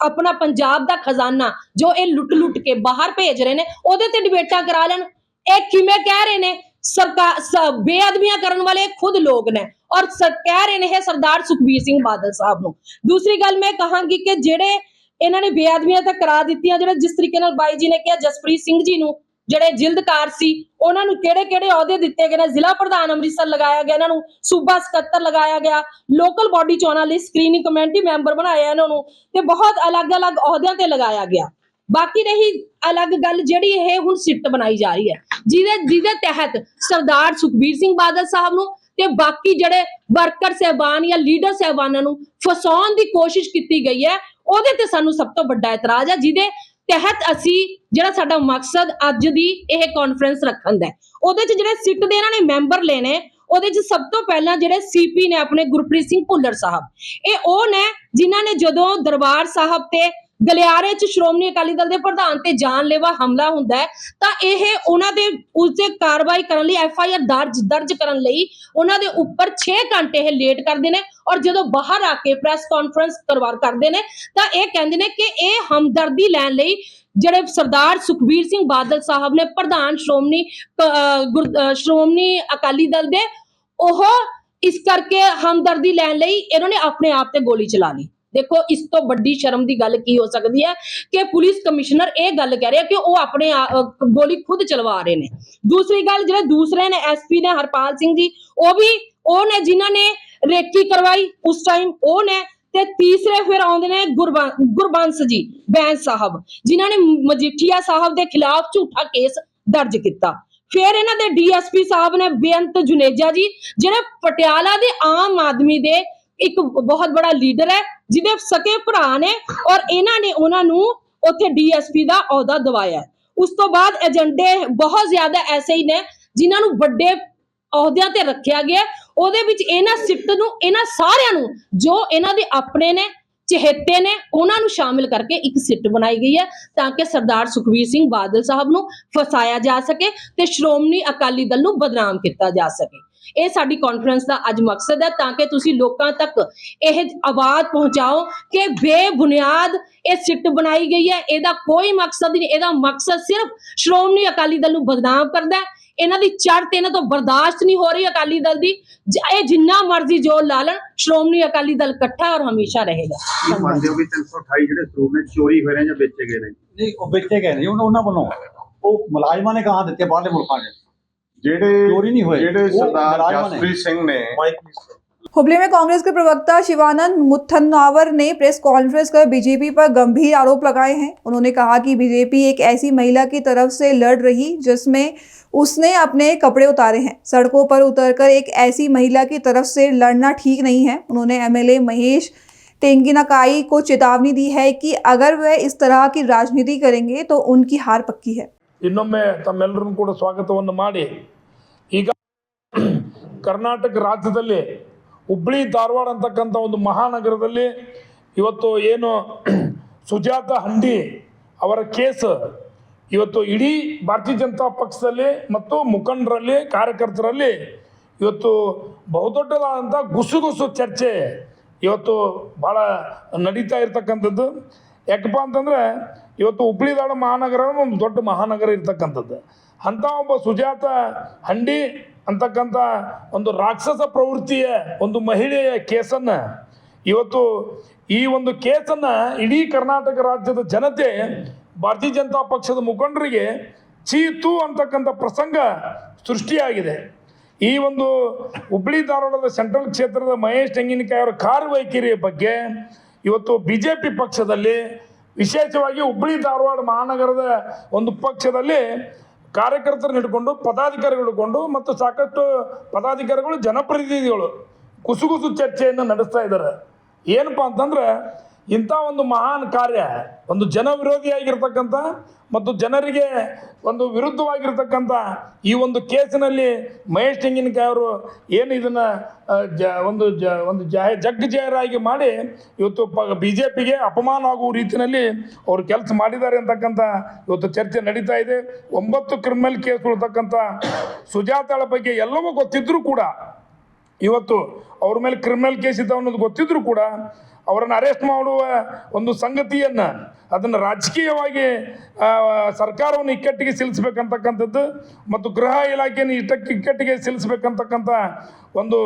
ਆਪਣਾ ਪੰਜਾਬ ਦਾ ਖਜ਼ਾਨਾ ਜੋ ਇਹ ਲੁੱਟ ਕੇ ਬਾਹਰ ਭੇਜ ਰਹੇ ਨੇ ਉਹਦੇ ਤੇ ਡਿਬੇਟਾਂ ਕਰਾ ਲੈਣ। ਇਹ ਕਿਵੇਂ ਕਹਿ ਰਹੇ ਨੇ? ਸਰਕਾਰ ਬੇਅਦਬੀਆਂ ਕਰਨ ਵਾਲੇ ਖੁਦ ਲੋਕ ਨੇ ਔਰ ਕਹਿ ਰਹੇ ਨੇ ਇਹ ਸਰਦਾਰ ਸੁਖਬੀਰ ਸਿੰਘ ਬਾਦਲ ਸਾਹਿਬ ਨੂੰ। ਦੂਸਰੀ ਗੱਲ ਮੈਂ ਕਹਾਂਗੀ ਕਿ ਜਿਹੜੇ ਇਹਨਾਂ ਨੇ ਬੇਅਦਬੀਆਂ ਤਾਂ ਕਰਾ ਦਿੱਤੀਆਂ, ਜਿਹੜੇ ਜਿਸ ਤਰੀਕੇ ਨਾਲ ਬਾਈ ਜੀ ਨੇ ਕਿਹਾ ਜਸਪ੍ਰੀਤ ਸਿੰਘ ਜੀ ਨੂੰ ਜਿਹੜੇ ਜਿਲਦਕਾਰ ਸੀ ਉਹਨਾਂ ਨੂੰ ਕਿਹੜੇ ਅਹੁਦੇ ਦਿੱਤੇ ਗਏ ਨੇ। ਜ਼ਿਲ੍ਹਾ ਪ੍ਰਧਾਨ ਅੰਮ੍ਰਿਤਸਰ ਲਗਾਇਆ ਗਿਆ, ਇਹਨਾਂ ਨੂੰ ਸੂਬਾ ਸਕੱਤਰ ਲਗਾਇਆ ਗਿਆ, ਲੋਕਲ ਬਾਡੀ ਚੋਣਾਂ ਲਈ ਸਕਰੀਨਿੰਗ ਕਮੇਟੀ ਮੈਂਬਰ ਬਣਾਇਆ ਇਹਨਾਂ ਨੂੰ ਤੇ ਬਹੁਤ ਅਲੱਗ-ਅਲੱਗ ਅਹੁਦਿਆਂ ਤੇ ਲਗਾਇਆ ਗਿਆ। ਬਾਕੀ ਰਹੀ ਅਲੱਗ ਗੱਲ ਜਿਹੜੀ ਇਹ ਹੁਣ ਸਿੱਟ ਬਣਾਈ ਜਾ ਰਹੀ ਹੈ ਜਿਹਦੇ ਤਹਿਤ ਸਰਦਾਰ ਸੁਖਬੀਰ ਸਿੰਘ ਬਾਦਲ ਸਾਹਿਬ ਨੂੰ ਤੇ ਬਾਕੀ ਜਿਹੜੇ ਵਰਕਰ ਸਹਿਬਾਨ ਜਾਂ ਲੀਡਰ ਸਹਿਬਾਨਾਂ ਨੂੰ ਫਸਾਉਣ ਦੀ ਕੋਸ਼ਿਸ਼ ਕੀਤੀ ਗਈ ਹੈ, ਉਹਦੇ ਤੇ ਸਾਨੂੰ ਸਭ ਤੋਂ ਵੱਡਾ ਇਤਰਾਜ਼ ਹੈ ਜਿਹਦੇ ਤਹਿਤ ਅਸੀਂ ਜਿਹੜਾ ਸਾਡਾ ਮਕਸਦ ਅੱਜ ਦੀ ਇਹ ਕਾਨਫਰੰਸ ਰੱਖਣ ਦਾ ਉਹਦੇ 'ਚ ਜਿਹੜੇ ਸਿੱਟ ਦੇ ਇਹਨਾਂ ਨੇ ਮੈਂਬਰ ਲੈਣੇ ਉਹਦੇ 'ਚ ਸਭ ਤੋਂ ਪਹਿਲਾਂ ਜਿਹੜੇ ਸੀਪੀ ਨੇ ਆਪਣੇ ਗੁਰਪ੍ਰੀਤ ਸਿੰਘ ਭੁੱਲਰ ਸਾਹਿਬ ਇਹ ਉਹ ਨੇ ਜਿਨ੍ਹਾਂ ਨੇ ਜਦੋਂ ਦਰਬਾਰ ਸਾਹਿਬ ਤੇ ਗਲਿਆਰੇ 'ਚ ਸ਼੍ਰੋਮਣੀ ਅਕਾਲੀ ਦਲ ਦੇ ਪ੍ਰਧਾਨ ਤੇ ਜਾਨਲੇਵਾ ਹਮਲਾ ਹੁੰਦਾ ਹੈ ਤਾਂ ਇਹ ਉਹਨਾਂ ਦੇ ਉਸ ਤੇ ਕਾਰਵਾਈ ਕਰਨ ਲਈ FIR ਦਰਜ ਕਰਨ ਲਈ ਉਹਨਾਂ ਦੇ ਉੱਪਰ 6 ਘੰਟੇ ਇਹ ਲੇਟ ਕਰਦੇ ਨੇ ਔਰ ਜਦੋਂ ਬਾਹਰ ਆ ਕੇ ਪ੍ਰੈਸ ਕਾਨਫਰੰਸ ਕਰਦੇ ਨੇ ਤਾਂ ਇਹ ਕਹਿੰਦੇ ਨੇ ਕਿ ਇਹ ਹਮਦਰਦੀ ਲੈਣ ਲਈ ਜਿਹੜੇ ਸਰਦਾਰ ਸੁਖਬੀਰ ਸਿੰਘ ਬਾਦਲ ਸਾਹਿਬ ਨੇ ਪ੍ਰਧਾਨ ਸ਼੍ਰੋਮਣੀ ਅਕਾਲੀ ਦਲ ਦੇ ਉਹ ਇਸ ਕਰਕੇ ਹਮਦਰਦੀ ਲੈਣ ਲਈ ਇਹਨਾਂ ਨੇ ਆਪਣੇ ਆਪ ਤੇ ਗੋਲੀ ਚਲਾ ਲਈ। ਦੇਖੋ ਇਸ ਤੋਂ ਵੱਡੀ ਸ਼ਰਮ ਦੀ ਗੱਲ ਕੀ ਹੋ ਸਕਦੀ ਹੈ ਕਿ ਪੁਲਿਸ ਕਮਿਸ਼ਨਰ ਇਹ ਗੱਲ ਕਹਿ ਰਿਹਾ ਕਿ ਉਹ ਆਪਣੇ ਗੋਲੀ ਖੁਦ ਚਲਵਾ ਰਹੇ ਨੇ। ਦੂਸਰੀ ਗੱਲ ਜਿਹੜੇ ਦੂਸਰੇ ਨੇ SP ਨੇ ਹਰਪਾਲ ਸਿੰਘ ਜੀ ਉਹ ਨੇ ਜਿਨ੍ਹਾਂ ਨੇ ਰੇਕੀ ਕਰਵਾਈ ਉਸ ਟਾਈਮ ਉਹ ਨੇ ਤੇ ਤੀਸਰੇ ਫਿਰ ਆਉਂਦੇ ਨੇ ਗੁਰਬੰਸ ਜੀ ਬੈਂਸ ਸਾਹਿਬ ਜਿਨ੍ਹਾਂ ਨੇ ਮਜੀਠੀਆ ਸਾਹਿਬ ਦੇ ਖਿਲਾਫ ਝੂਠਾ ਕੇਸ ਦਰਜ ਕੀਤਾ। ਫਿਰ ਇਹਨਾਂ ਦੇ DSP ਸਾਹਿਬ ਨੇ ਬੇਅੰਤ ਜੁਨੇਜਾ ਜੀ ਜਿਹੜੇ ਪਟਿਆਲਾ ਦੇ ਆਮ ਆਦਮੀ ਦੇ ਇੱਕ ਬਹੁਤ ਬੜਾ ਲੀਡਰ ਹੈ ਜਿਹਦੇ ਸਕੇ ਭਰਾ ਨੇ ਔਰ ਇਹਨਾਂ ਨੇ ਉਹਨਾਂ ਨੂੰ ਉੱਥੇ DSP ਦਾ ਅਹੁਦਾ ਦਿਵਾਇਆ। ਉਸ ਤੋਂ ਬਾਅਦ ਏਜੰਡੇ ਬਹੁਤ ਜ਼ਿਆਦਾ ਐਸੇ ਹੀ ਨੇ ਜਿਨ੍ਹਾਂ ਨੂੰ ਵੱਡੇ ਅਹੁਦਿਆਂ ਤੇ ਰੱਖਿਆ ਗਿਆ ਉਹਦੇ ਵਿੱਚ ਇਹਨਾਂ ਸਿੱਟ ਨੂੰ ਇਹਨਾਂ ਸਾਰਿਆਂ ਨੂੰ ਜੋ ਇਹਨਾਂ ਦੇ ਆਪਣੇ ਨੇ ਚਹੇਤੇ ਨੇ ਉਹਨਾਂ ਨੂੰ ਸ਼ਾਮਿਲ ਕਰਕੇ ਇੱਕ ਸਿੱਟ ਬਣਾਈ ਗਈ ਹੈ ਤਾਂ ਕਿ ਸਰਦਾਰ ਸੁਖਬੀਰ ਸਿੰਘ ਬਾਦਲ ਸਾਹਿਬ ਨੂੰ ਫਸਾਇਆ ਜਾ ਸਕੇ ਤੇ ਸ਼੍ਰੋਮਣੀ ਅਕਾਲੀ ਦਲ ਨੂੰ ਬਦਨਾਮ ਕੀਤਾ ਜਾ ਸਕੇ। ਇਹ ਸਾਡੀ ਕਾਨਫਰੰਸ ਦਾ ਅੱਜ ਮਕਸਦ ਹੈ ਤਾਂ ਕਿ ਤੁਸੀਂ ਲੋਕਾਂ ਤੱਕ ਇਹ ਆਵਾਜ਼ ਪਹੁੰਚਾਓ ਕਿ ਬੇਬੁਨਿਆਦ ਇਹ ਸਿੱਟ ਬਣਾਈ ਗਈ ਹੈ ਇਹਦਾ ਕੋਈ ਮਕਸਦ ਨਹੀਂ ਇਹਦਾ ਮਕਸਦ ਸਿਰਫ ਸ਼੍ਰੋਮਣੀ ਅਕਾਲੀ ਦਲ ਨੂੰ ਬਦਨਾਮ ਕਰਦਾ ਹੈ। ਇਹਨਾਂ ਦੀ ਚੜ੍ਹ ਤੇ ਇਹਨਾਂ ਤੋਂ ਬਰਦਾਸ਼ਤ ਨਹੀਂ ਹੋ ਰਹੀ ਅਕਾਲੀ ਦਲ ਦੀ ਇਹ ਜਿੰਨਾ ਮਰਜ਼ੀ ਜ਼ੋਰ ਲਾ ਲੈਣ ਸ਼੍ਰੋਮਣੀ ਅਕਾਲੀ ਦਲ ਇਕੱਠਾ ਔਰ ਹਮੇਸ਼ਾ ਰਹੇਗਾ। ਮੰਨਦੇ ਹੋ ਕਿ 328 ਜਿਹੜੇ ਸਰੂਪ ਨੇ ਚੋਰੀ ਹੋਏ ਨੇ ਜਾਂ ਵੇਚੇ ਗਏ ਨੇ? ਨਹੀਂ ਉਹ ਵੇਚੇ ਗਏ ਨੇ ਉਹਨਾਂ ਵੱਲੋਂ ਉਹ ਮੁਲਾਜ਼ਮਾਂ ਨੇ ਕਹਾਂ ਦਿੱਤੇ ਬਾਹਰਲੇ ਮੁਲਕਾਂ 'ਚ ਜਿਹੜੇ ਚੋਰੀ ਨਹੀਂ ਹੋਏ ਜਿਹੜੇ ਸਰਦਾਰ ਜਸਪ੍ਰੀਤ ਸਿੰਘ ਨੇ। हुबली में कांग्रेस के प्रवक्ता शिवानंद मुथन्नावर ने प्रेस कॉन्फ्रेंस कर बीजेपी पर गंभीर आरोप लगाए हैं। उन्होंने कहा कि बीजेपी एक ऐसी महिला की तरफ से लड़ रही जिसमें उसने अपने कपड़े उतारे हैं। सड़कों पर उतरकर एक ऐसी महिला की तरफ से लड़ना ठीक नहीं है। उन्होंने MLA महेश टेंगिनकाई को चेतावनी दी है कि अगर वह इस तरह की राजनीति करेंगे तो उनकी हार पक्की है। ಇನ್ನೊಮ್ಮೆ ತಮ್ಮೆಲ್ಲರನ್ನು ಕೂಡ ಸ್ವಾಗತವನ್ನು ಮಾಡಿ ಈಗ ಕರ್ನಾಟಕ ರಾಜ್ಯದಲ್ಲಿ ಹುಬ್ಬಳ್ಳಿ ಧಾರವಾಡ ಅಂತಕ್ಕಂಥ ಒಂದು ಮಹಾನಗರದಲ್ಲಿ ಇವತ್ತು ಏನು ಸುಜಾತ ಹಂಡಿ ಅವರ ಕೇಸ್ ಇವತ್ತು ಇಡೀ ಭಾರತೀಯ ಜನತಾ ಪಕ್ಷದಲ್ಲಿ ಮತ್ತು ಮುಖಂಡರಲ್ಲಿ ಕಾರ್ಯಕರ್ತರಲ್ಲಿ ಇವತ್ತು ಬಹುದೊಡ್ಡದಾದಂಥ ಗುಸುಗುಸು ಚರ್ಚೆ ಇವತ್ತು ಭಾಳ ನಡೀತಾ ಇರ್ತಕ್ಕಂಥದ್ದು। ಯಾಕಪ್ಪ ಅಂತಂದರೆ ಇವತ್ತು ಹುಬ್ಬಳ್ಳಿ ಧಾರವಾಡ ಮಹಾನಗರ ಒಂದು ದೊಡ್ಡ ಮಹಾನಗರ ಇರ್ತಕ್ಕಂಥದ್ದು ಅಂಥ ಒಬ್ಬ ಸುಜಾತ ಹಂಡಿ ಅಂತಕ್ಕಂಥ ಒಂದು ರಾಕ್ಷಸ ಪ್ರವೃತ್ತಿಯ ಒಂದು ಮಹಿಳೆಯ ಕೇಸನ್ನು ಇವತ್ತು ಈ ಒಂದು ಕೇಸನ್ನು ಇಡೀ ಕರ್ನಾಟಕ ರಾಜ್ಯದ ಜನತೆ ಭಾರತೀಯ ಜನತಾ ಪಕ್ಷದ ಮುಖಂಡರಿಗೆ ಚೀತು ಅಂತಕ್ಕಂಥ ಪ್ರಸಂಗ ಸೃಷ್ಟಿಯಾಗಿದೆ। ಈ ಒಂದು ಹುಬ್ಬಳ್ಳಿ ಧಾರವಾಡದ ಸೆಂಟ್ರಲ್ ಕ್ಷೇತ್ರದ ಮಹೇಶ್ ತೆಂಗಿನಕಾಯಿ ಅವರ ಕಾರ್ಯವೈಖರಿಯ ಬಗ್ಗೆ ಇವತ್ತು BJP ಪಕ್ಷದಲ್ಲಿ ವಿಶೇಷವಾಗಿ ಹುಬ್ಬಳ್ಳಿ ಧಾರವಾಡ ಮಹಾನಗರದ ಒಂದು ಪಕ್ಷದಲ್ಲಿ ಕಾರ್ಯಕರ್ತರನ್ನು ಹಿಡ್ಕೊಂಡು ಪದಾಧಿಕಾರಿಗಳು ಹಿಡ್ಕೊಂಡು ಮತ್ತು ಸಾಕಷ್ಟು ಪದಾಧಿಕಾರಿಗಳು ಜನಪ್ರತಿನಿಧಿಗಳು ಕುಸುಗುಸು ಚರ್ಚೆಯನ್ನು ನಡೆಸ್ತಾ ಇದ್ದಾರೆ। ಏನಪ್ಪ ಅಂತಂದ್ರೆ ಇಂಥ ಒಂದು ಮಹಾನ್ ಕಾರ್ಯ ಒಂದು ಜನ ವಿರೋಧಿಯಾಗಿರ್ತಕ್ಕಂಥ ಮತ್ತು ಜನರಿಗೆ ಒಂದು ವಿರುದ್ಧವಾಗಿರ್ತಕ್ಕಂಥ ಈ ಒಂದು ಕೇಸಿನಲ್ಲಿ ಮಹೇಶ್ ತೆಂಗಿನಕಾಯಿ ಅವರು ಏನು ಇದನ್ನು ಜಗ್ಗಜಾಹೀರಾಗಿ ಮಾಡಿ ಇವತ್ತು BJPಗೆ ಅಪಮಾನ ಆಗುವ ರೀತಿಯಲ್ಲಿ ಅವರು ಕೆಲಸ ಮಾಡಿದ್ದಾರೆ ಅಂತಕ್ಕಂಥ ಇವತ್ತು ಚರ್ಚೆ ನಡೀತಾ ಇದೆ। 9 ಕ್ರಿಮಿನಲ್ ಕೇಸ್ ಉಳ್ತಕ್ಕಂಥ ಸುಜಾತಾಳ ಬಗ್ಗೆ ಎಲ್ಲವೂ ಗೊತ್ತಿದ್ದರೂ ಕೂಡ ಇವತ್ತು ಅವ್ರ ಮೇಲೆ ಕ್ರಿಮಿನಲ್ ಕೇಸ್ ಇದ್ದಾವೆ ಅನ್ನೋದು ಗೊತ್ತಿದ್ದರೂ ಕೂಡ ಅವರನ್ನು ಅರೆಸ್ಟ್ ಮಾಡುವ ಒಂದು ಸಂಗತಿಯನ್ನು ಅದನ್ನು ರಾಜಕೀಯವಾಗಿ ಸರ್ಕಾರವನ್ನು ಇಕ್ಕಟ್ಟಿಗೆ ಸಿಲಿಸಬೇಕಂತಕ್ಕಂಥದ್ದು ಮತ್ತು ಗೃಹ ಇಲಾಖೆಯನ್ನು ಇಕ್ಕಟ್ಟಿಗೆ ಸಿಲಿಸಬೇಕಂತಕ್ಕಂಥ ಒಂದು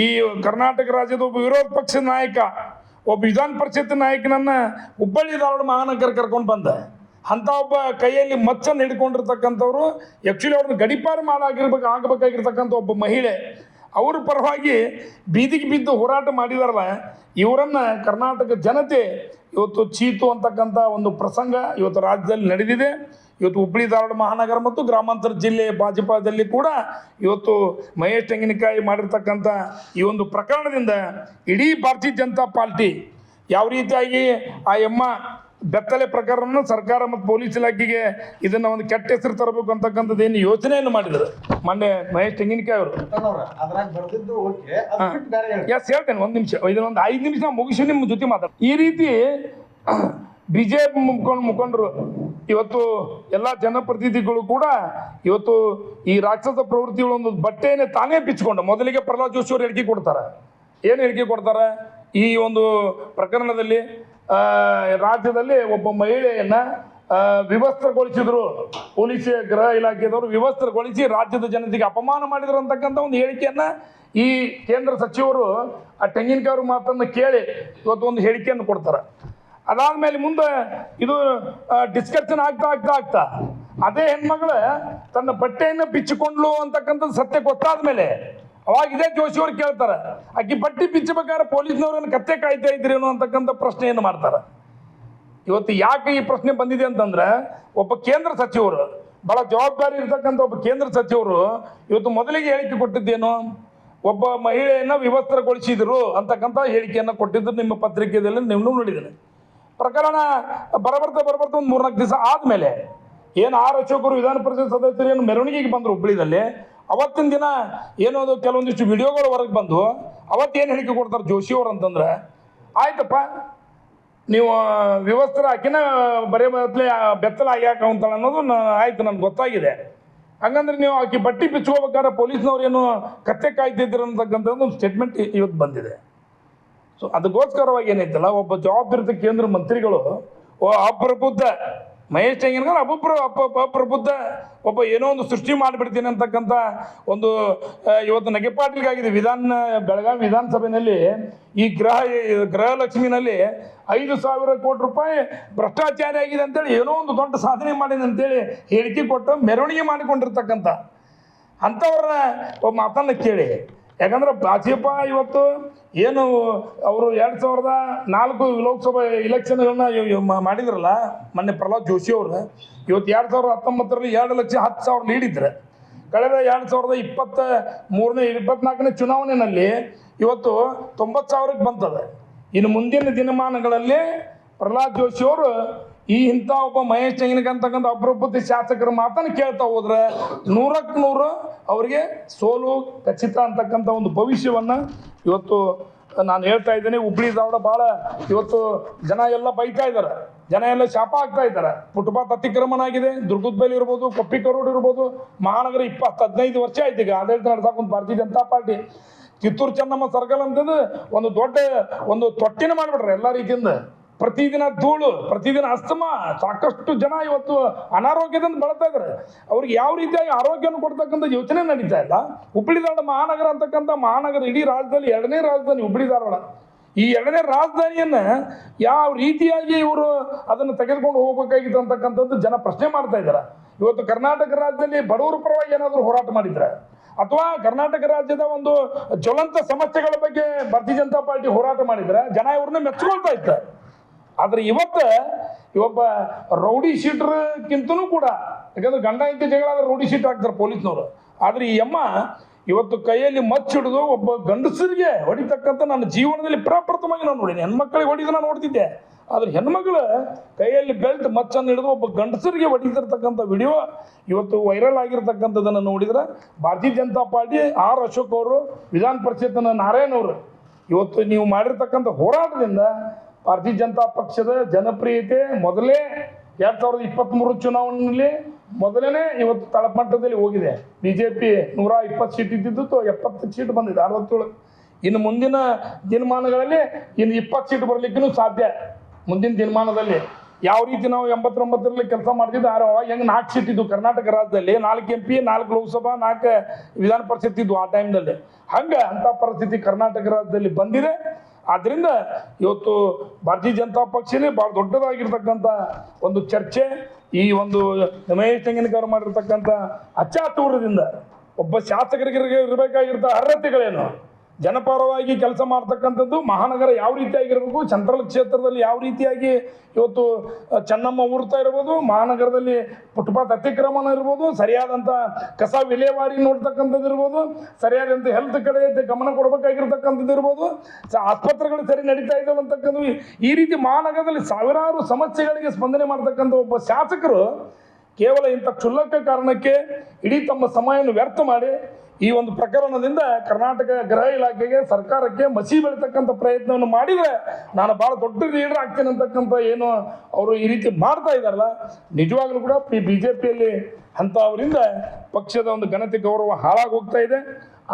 ಈ ಕರ್ನಾಟಕ ರಾಜ್ಯದ ಒಬ್ಬ ವಿರೋಧ ಪಕ್ಷದ ನಾಯಕ ಒಬ್ಬ ವಿಧಾನ ಪರಿಷತ್ ನಾಯಕನನ್ನು ಹುಬ್ಬಳ್ಳಿ ಧಾರವಾಡ ಮಹಾನಗರ ಕರ್ಕೊಂಡು ಬಂದ ಅಂಥ ಒಬ್ಬ ಕೈಯಲ್ಲಿ ಮಚ್ಚನ್ನು ಹಿಡ್ಕೊಂಡಿರ್ತಕ್ಕಂಥವ್ರು ಆ್ಯಕ್ಚುಲಿ ಅವ್ರನ್ನ ಗಡೀಪಾರು ಆಗಬೇಕಾಗಿರ್ತಕ್ಕಂಥ ಒಬ್ಬ ಮಹಿಳೆ ಅವ್ರ ಪರವಾಗಿ ಬೀದಿಗೆ ಬಿದ್ದು ಹೋರಾಟ ಮಾಡಿದಾರಲ್ಲ ಇವರನ್ನು ಕರ್ನಾಟಕ ಜನತೆ ಇವತ್ತು ಚೀತು ಅಂತಕ್ಕಂಥ ಒಂದು ಪ್ರಸಂಗ ಇವತ್ತು ರಾಜ್ಯದಲ್ಲಿ ನಡೆದಿದೆ। ಇವತ್ತು ಹುಬ್ಬಳ್ಳಿ ಧಾರವಾಡ ಮಹಾನಗರ ಮತ್ತು ಗ್ರಾಮಾಂತರ ಜಿಲ್ಲೆ ಭಾಜಪದಲ್ಲಿ ಕೂಡ ಇವತ್ತು ಮಹೇಶ್ ತೆಂಗಿನಕಾಯಿ ಮಾಡಿರ್ತಕ್ಕಂಥ ಈ ಒಂದು ಪ್ರಕರಣದಿಂದ ಇಡೀ ಭಾರತೀಯ ಜನತಾ ಪಾರ್ಟಿ ಯಾವ ರೀತಿಯಾಗಿ ಆ ಬೆತ್ತಲೆ ಪ್ರಕರಣ ಸರ್ಕಾರ ಮತ್ತು ಪೊಲೀಸ್ ಇಲಾಖೆಗೆ ಇದನ್ನ ಒಂದು ಕೆಟ್ಟ ಹೆಸರು ತರಬೇಕು ಅಂತಕ್ಕಂಥದ್ದು ಏನು ಯೋಚನೆಯನ್ನು ಮಾಡಿದ್ರು ಮೊನ್ನೆ ಮಹೇಶ್ ತೆಂಗಿನಕಾಯಿ ಅವರು. ಎಸ್ ಹೇಳ್ತೇನೆ, ಒಂದು ನಿಮಿಷ, ಇದನ್ನೊಂದು 5 ನಿಮಿಷ ಮುಗಿಸಿ ನಿಮ್ಮ ಜೊತೆ ಮಾತಾಡ. ಈ ರೀತಿ ಬಿಜೆಪಿ ಮುಖಂಡರು ಇವತ್ತು ಎಲ್ಲ ಜನಪ್ರತಿನಿಧಿಗಳು ಕೂಡ ಇವತ್ತು ಈ ರಾಕ್ಷಸ ಪ್ರವೃತ್ತಿಗಳ ಒಂದು ಬಟ್ಟೆಯನ್ನೇ ತಾನೇ ಬಿಚ್ಚಿಕೊಂಡು ಮೊದಲಿಗೆ ಪ್ರಹ್ಲಾದ್ ಜೋಶಿ ಅವರು ಹೇಳಿಕೆ ಕೊಡ್ತಾರೆ. ಏನು ಹೇಳಿಕೆ ಕೊಡ್ತಾರೆ? ಈ ಒಂದು ಪ್ರಕರಣದಲ್ಲಿ ರಾಜ್ಯದಲ್ಲಿ ಒಬ್ಬ ಮಹಿಳೆಯನ್ನ ವಿವಸ್ತ್ರಗೊಳಿಸಿದ್ರು, ಪೊಲೀಸ್ ಗೃಹ ಇಲಾಖೆದವರು ವಿವಸ್ತ್ರಗೊಳಿಸಿ ರಾಜ್ಯದ ಜನತೆಗೆ ಅಪಮಾನ ಮಾಡಿದ್ರು ಅಂತಕ್ಕಂಥ ಒಂದು ಹೇಳಿಕೆಯನ್ನ ಈ ಕೇಂದ್ರ ಸಚಿವರು ಆ ತೆಂಗಿನಕಾಯಿ ಮಾತನ್ನು ಕೇಳಿ ಇವತ್ತು ಒಂದು ಹೇಳಿಕೆಯನ್ನು ಕೊಡ್ತಾರೆ. ಅದಾದ್ಮೇಲೆ ಮುಂದೆ ಇದು ಡಿಸ್ಕಷನ್ ಆಗ್ತಾ ಅದೇ ಹೆಣ್ಮಗಳ ತನ್ನ ಬಟ್ಟೆಯನ್ನು ಬಿಚ್ಚಿಕೊಂಡ್ಲು ಅಂತಕ್ಕಂಥದ್ದು ಸತ್ಯ ಗೊತ್ತಾದ್ಮೇಲೆ ಅವಾಗ ಇದೇ ಜೋಶಿ ಅವ್ರು ಕೇಳ್ತಾರೆ, ಆಕಿ ಬಟ್ಟೆ ಬಿಚ್ಚಬೇಕಾದ್ರೆ ಪೊಲೀಸ್ನವ್ರನ್ನ ಕತ್ತೆ ಕಾಯ್ತಾ ಇದ್ರೇನು ಅಂತಕ್ಕಂಥ ಪ್ರಶ್ನೆಯನ್ನು ಮಾಡ್ತಾರೆ. ಇವತ್ತು ಯಾಕೆ ಈ ಪ್ರಶ್ನೆ ಬಂದಿದೆ ಅಂತಂದ್ರೆ, ಒಬ್ಬ ಕೇಂದ್ರ ಸಚಿವರು, ಬಹಳ ಜವಾಬ್ದಾರಿ ಇರ್ತಕ್ಕಂಥ ಒಬ್ಬ ಕೇಂದ್ರ ಸಚಿವರು ಇವತ್ತು ಮೊದಲಿಗೆ ಹೇಳಿಕೆ ಕೊಟ್ಟಿದ್ದೇನು, ಒಬ್ಬ ಮಹಿಳೆಯನ್ನ ವಿವಸ್ತ್ರಗೊಳಿಸಿದ್ರು ಅಂತಕ್ಕಂಥ ಹೇಳಿಕೆಯನ್ನು ಕೊಟ್ಟಿದ್ದು ನಿಮ್ಮ ಪತ್ರಿಕೆಯಲ್ಲಿ ನೀವು ನೋಡಿದ್ದೇನೆ. ಪ್ರಕರಣ ಬರಬರ್ತಾ ಒಂದು 3-4 ದಿವಸ ಆದಮೇಲೆ ಏನು ಆರ್ ಅಶೋಕರು ವಿಧಾನ ಪರಿಷತ್ ಸದಸ್ಯರು ಏನು ಮೆರವಣಿಗೆಗೆ ಬಂದರು ಹುಬ್ಬಳ್ಳಿದಲ್ಲಿ, ಅವತ್ತಿನ ದಿನ ಏನೋ ಅದು ಕೆಲವೊಂದಿಷ್ಟು ವಿಡಿಯೋಗಳು ಹೊರಗೆ ಬಂದು ಅವತ್ತೇನು ಹೇಳಿಕೆ ಕೊಡ್ತಾರೆ ಜೋಶಿ ಅವರು ಅಂತಂದ್ರೆ, ಆಯ್ತಪ್ಪ ನೀವು ವಿವಸ್ತ್ರ ಹಾಕಿನ ಬರೇ ಬೆತ್ತಲ ಆಗ್ಯಾಕ ಅಂತಾಳೆ ಅನ್ನೋದು ಆಯ್ತು ನನಗೆ ಗೊತ್ತಾಗಿದೆ. ಹಂಗಂದ್ರೆ ನೀವು ಆಕಿ ಬಟ್ಟೆ ಬಿಚ್ಕೋಬೇಕಾದ್ರೆ ಪೊಲೀಸ್ನವ್ರು ಏನು ಕತ್ತೆ ಕಾಯ್ತಿದ್ರು ಅಂತಕ್ಕಂಥದ್ದು ಒಂದು ಸ್ಟೇಟ್ಮೆಂಟ್ ಇವತ್ತು ಬಂದಿದೆ. ಸೊ ಅದಕ್ಕೋಸ್ಕರವಾಗಿ ಏನೈತಲ್ಲ, ಒಬ್ಬ ಜವಾಬ್ದಾರಿತ ಕೇಂದ್ರ ಮಂತ್ರಿಗಳು ಅಪ್ರಬುದ್ಧ ಮಹೇಶ್ ತೆಂಗಿನಕಾಯಿ ಅಪ್ರಬುದ್ಧ ಒಬ್ಬ ಏನೋ ಒಂದು ಸೃಷ್ಟಿ ಮಾಡಿಬಿಡ್ತೀನಿ ಅಂತಕ್ಕಂಥ ಒಂದು ಇವತ್ತು ನಗೆಪಾಟಲಿಗಾಗಿದೆ. ಬೆಳಗಾವಿ ವಿಧಾನಸಭೆಯಲ್ಲಿ ಈ ಗೃಹಲಕ್ಷ್ಮಿನಲ್ಲಿ 5,000 ಕೋಟಿ ರೂಪಾಯಿ ಭ್ರಷ್ಟಾಚಾರ ಆಗಿದೆ ಅಂತೇಳಿ ಏನೋ ಒಂದು ದೊಡ್ಡ ಸಾಧನೆ ಮಾಡಿದೆ ಅಂತೇಳಿ ಹೇಳಿಕೆ ಕೊಟ್ಟು ಮೆರವಣಿಗೆ ಮಾಡಿಕೊಂಡಿರ್ತಕ್ಕಂಥ ಅಂಥವ್ರನ್ನ ಒಬ್ಬ ಮಾತನ್ನು ಕೇಳಿ. ಯಾಕಂದ್ರೆ ಭಾಜಪ ಇವತ್ತು ಏನು ಅವರು 2004 ಲೋಕಸಭಾ ಇಲೆಕ್ಷನ್ಗಳನ್ನ ಮಾಡಿದ್ರಲ್ಲ ಮೊನ್ನೆ ಪ್ರಹ್ಲಾದ್ ಜೋಶಿ ಅವರು, ಇವತ್ತು 2019ರಲ್ಲಿ 2,10,000 ಲೀಡಿದ್ರೆ, ಕಳೆದ 2024ನೇ ಚುನಾವಣೆಯಲ್ಲಿ ಇವತ್ತು 90,000ಕ್ಕೆ ಬಂತದೆ. ಇನ್ನು ಮುಂದಿನ ದಿನಮಾನಗಳಲ್ಲಿ ಪ್ರಹ್ಲಾದ್ ಜೋಶಿ ಅವರು ಇಂಥ ಒಬ್ಬ ಮಹೇಶ್ ತೆಂಗಿನಕಾಯಿ ಅಂತಕ್ಕಂಥ ಅಪರೂಪದ ಶಾಸಕರ ಮಾತನ್ನು ಕೇಳ್ತಾ ಹೋದ್ರೆ 100ಕ್ಕೆ 100 ಅವರಿಗೆ ಸೋಲು ಖಚಿತ ಅಂತಕ್ಕಂಥ ಒಂದು ಭವಿಷ್ಯವನ್ನು ಇವತ್ತು ನಾನು ಹೇಳ್ತಾ ಇದ್ದೇನೆ. ಹುಬ್ಬಳ್ಳಿ ಧಾರವಾಡ ಭಾಳ ಇವತ್ತು ಜನ ಎಲ್ಲ ಬೈತಾ ಇದ್ದಾರೆ, ಜನ ಎಲ್ಲ ಶಾಪ ಆಗ್ತಾ ಇದ್ದಾರೆ. ಫುಟ್ಪಾತ್ ಅತಿಕ್ರಮಣ ಆಗಿದೆ, ದುರ್ಗದ ಬೈಲ್ ಇರ್ಬೋದು, ಕೊಪ್ಪಿ ಕರೋಡ್ ಇರ್ಬೋದು, ಮಹಾನಗರ 15 ವರ್ಷ ಆಯ್ತು ಈಗ ಆಡಳಿತ ನಡೆಸಕ್ಕೆ ಒಂದು ಭಾರತೀಯ ಜನತಾ ಪಾರ್ಟಿ. ಕಿತ್ತೂರು ಚೆನ್ನಮ್ಮ ಸರ್ಕಲ್ ಅಂತಂದು ಒಂದು ದೊಡ್ಡ ಒಂದು ತೊಟ್ಟಿನ ಮಾಡಿಬಿಟ್ರೆ ಎಲ್ಲ ರೀತಿಯಿಂದ. ಪ್ರತಿದಿನ ಧೂಳು, ಪ್ರತಿದಿನ ಅಸ್ತಮ, ಸಾಕಷ್ಟು ಜನ ಇವತ್ತು ಅನಾರೋಗ್ಯದಿಂದ ಬಳಲ್ತಾ ಇದ್ದಾರೆ. ಅವ್ರಿಗೆ ಯಾವ ರೀತಿಯಾಗಿ ಆರೋಗ್ಯವನ್ನು ಕೊಡ್ತಕ್ಕಂಥ ಯೋಚನೆ ನಡೀತಾ ಇಲ್ಲ. ಹುಬ್ಬಳ್ಳಿ ಧಾರವಾಡ ಮಹಾನಗರ ಅಂತಕ್ಕಂಥ ಮಹಾನಗರ ಇಡೀ ರಾಜ್ಯದಲ್ಲಿ 2ನೇ ರಾಜಧಾನಿ ಹುಬ್ಬಳ್ಳಿ ಧಾರವಾಡ. ಈ 2ನೇ ರಾಜಧಾನಿಯನ್ನು ಯಾವ ರೀತಿಯಾಗಿ ಇವರು ಅದನ್ನು ತೆಗೆದುಕೊಂಡು ಹೋಗಬೇಕಾಗಿತ್ತು ಅಂತಕ್ಕಂಥದ್ದು ಜನ ಪ್ರಶ್ನೆ ಮಾಡ್ತಾ ಇದ್ದಾರೆ. ಇವತ್ತು ಕರ್ನಾಟಕ ರಾಜ್ಯದಲ್ಲಿ ಬಡವರ ಪರವಾಗಿ ಏನಾದರೂ ಹೋರಾಟ ಮಾಡಿದ್ರೆ, ಅಥವಾ ಕರ್ನಾಟಕ ರಾಜ್ಯದ ಒಂದು ಜ್ವಲಂತ ಸಮಸ್ಯೆಗಳ ಬಗ್ಗೆ ಭಾರತೀಯ ಜನತಾ ಪಾರ್ಟಿ ಹೋರಾಟ ಮಾಡಿದ್ರೆ ಜನ ಇವ್ರನ್ನ ಮೆಚ್ಕೊಳ್ತಾ ಇದ್ದಾರೆ. ಆದರೆ ಇವೊಬ್ಬ ರೌಡಿ ಶೀಟರ್ಗಿಂತನೂ ಕೂಡ, ಯಾಕಂದ್ರೆ ಗಂಡ ಹೆಂಡತಿ ಜಗಳ ಆದ್ರೆ ರೌಡಿ ಶೀಟ್ ಹಾಕ್ತಾರೆ ಪೊಲೀಸ್ನವರು. ಆದರೆ ಈ ಅಮ್ಮ ಇವತ್ತು ಕೈಯಲ್ಲಿ ಮಚ್ಚಿಡಿದು ಒಬ್ಬ ಗಂಡಸರಿಗೆ ಹೊಡಿತಕ್ಕಂಥ ನನ್ನ ಜೀವನದಲ್ಲಿ ಪ್ರಪ್ರಥಮವಾಗಿ ನಾನು ನೋಡಿನಿ. ಹೆಣ್ಮಕ್ಳಿಗೆ ಹೊಡಿದು ನಾನು ನೋಡ್ತಿದ್ದೆ, ಆದರೆ ಹೆಣ್ಮಕ್ಳು ಕೈಯಲ್ಲಿ ಬೆಲ್ಟ್ ಮಚ್ಚನ್ನು ಹಿಡಿದು ಒಬ್ಬ ಗಂಡಸರಿಗೆ ಹೊಡಿತಿರ್ತಕ್ಕಂಥ ವಿಡಿಯೋ ಇವತ್ತು ವೈರಲ್ ಆಗಿರ್ತಕ್ಕಂಥದ್ದನ್ನು ನೋಡಿದ್ರೆ ಭಾರತೀಯ ಜನತಾ ಪಾರ್ಟಿ ಆರ್ ಅಶೋಕ್ ಅವರು, ವಿಧಾನ ಪರಿಷತ್ತಿನ ನಾರಾಯಣ್ ಅವರು ಇವತ್ತು ನೀವು ಮಾಡಿರ್ತಕ್ಕಂಥ ಹೋರಾಟದಿಂದ ಭಾರತೀಯ ಜನತಾ ಪಕ್ಷದ ಜನಪ್ರಿಯತೆ ಮೊದಲೇ 2023 ಚುನಾವಣೆಯಲ್ಲಿ ಮೊದಲನೇ ಇವತ್ತು ತಳಮಟ್ಟದಲ್ಲಿ ಹೋಗಿದೆ. ಬಿಜೆಪಿ 120 ಸೀಟ್ ಇದ್ದಿದ್ದು 70 ಸೀಟ್ ಬಂದಿದೆ, 67. ಇನ್ನು ಮುಂದಿನ ದಿನಮಾನಗಳಲ್ಲಿ ಇನ್ನು 20 ಸೀಟ್ ಬರಲಿಕ್ಕೂ ಸಾಧ್ಯ. ಮುಂದಿನ ದಿನಮಾನದಲ್ಲಿ ಯಾವ ರೀತಿ ನಾವು 89ರಲ್ಲಿ ಕೆಲಸ ಮಾಡ್ತಿದ್ದು, ಅವಾಗ ಹೆಂಗೆ 4 ಸೀಟ್ ಇದ್ದು ಕರ್ನಾಟಕ ರಾಜ್ಯದಲ್ಲಿ, 4 MP, 4 ಲೋಕಸಭಾ, 4 ವಿಧಾನ ಪರಿಷತ್ ಇದ್ವು ಆ ಟೈಮ್ನಲ್ಲಿ. ಹಂಗೆ ಅಂಥ ಪರಿಸ್ಥಿತಿ ಕರ್ನಾಟಕ ರಾಜ್ಯದಲ್ಲಿ ಬಂದಿದೆ. ಆದ್ದರಿಂದ ಇವತ್ತು ಭಾರತೀಯ ಜನತಾ ಪಕ್ಷನೇ ಭಾಳ ದೊಡ್ಡದಾಗಿರ್ತಕ್ಕಂಥ ಒಂದು ಚರ್ಚೆ, ಈ ಒಂದು ಮಹೇಶ್ ತೆಂಗಿನಕಾಯಿ ಮಾಡಿರ್ತಕ್ಕಂಥ ಅಚಾತುರ್ಯದಿಂದ ಒಬ್ಬ ಶಾಸಕರಿಗೆ ಇರಬೇಕಾಗಿರ್ತ ಅರ್ಹತೆಗಳೇನು, ಜನಪರವಾಗಿ ಕೆಲಸ ಮಾಡ್ತಕ್ಕಂಥದ್ದು ಮಹಾನಗರ ಯಾವ ರೀತಿಯಾಗಿರಬೇಕು, ಸೆಂಟ್ರಲ್ ಕ್ಷೇತ್ರದಲ್ಲಿ ಯಾವ ರೀತಿಯಾಗಿ ಇವತ್ತು ಚೆನ್ನಮ್ಮ ಊರ್ತಾ ಇರ್ಬೋದು, ಮಹಾನಗರದಲ್ಲಿ ಫುಟ್ಪಾತ್ ಅತಿಕ್ರಮಣ ಇರ್ಬೋದು, ಸರಿಯಾದಂಥ ಕಸ ವಿಲೇವಾರಿ ನೋಡ್ತಕ್ಕಂಥದ್ದು ಇರ್ಬೋದು, ಸರಿಯಾದಂಥ ಹೆಲ್ತ್ ಕಡೆ ಗಮನ ಕೊಡಬೇಕಾಗಿರ್ತಕ್ಕಂಥದ್ದು ಇರ್ಬೋದು, ಆಸ್ಪತ್ರೆಗಳು ಸರಿ ನಡೀತಾ ಇದ್ದಾವೆ ಅಂತಕ್ಕಂಥ ಈ ರೀತಿ ಮಹಾನಗರದಲ್ಲಿ ಸಾವಿರಾರು ಸಮಸ್ಯೆಗಳಿಗೆ ಸ್ಪಂದನೆ ಮಾಡ್ತಕ್ಕಂಥ ಒಬ್ಬ ಶಾಸಕರು ಕೇವಲ ಇಂಥ ಕ್ಷುಲ್ಲಕ ಕಾರಣಕ್ಕೆ ಇಡೀ ತಮ್ಮ ಸಮಯವನ್ನು ವ್ಯರ್ಥ ಮಾಡಿ ಈ ಒಂದು ಪ್ರಕರಣದಿಂದ ಕರ್ನಾಟಕ ಗೃಹ ಇಲಾಖೆಗೆ, ಸರ್ಕಾರಕ್ಕೆ ಮಸಿ ಬೆಳೀತಕ್ಕಂಥ ಪ್ರಯತ್ನವನ್ನು ಮಾಡಿದರೆ ನಾನು ಭಾಳ ದೊಡ್ಡ ಲೀಡರ್ ಆಗ್ತೇನೆ ಅಂತಕ್ಕಂಥ ಏನು ಅವರು ಈ ರೀತಿ ಮಾಡ್ತಾ ಇದ್ದಾರಲ್ಲ, ನಿಜವಾಗ್ಲೂ ಕೂಡ BJPಯಲ್ಲಿ ಅಂಥವರಿಂದ ಪಕ್ಷದ ಒಂದು ಘನತೆ ಗೌರವ ಹಾಳಾಗಿ ಹೋಗ್ತಾ ಇದೆ.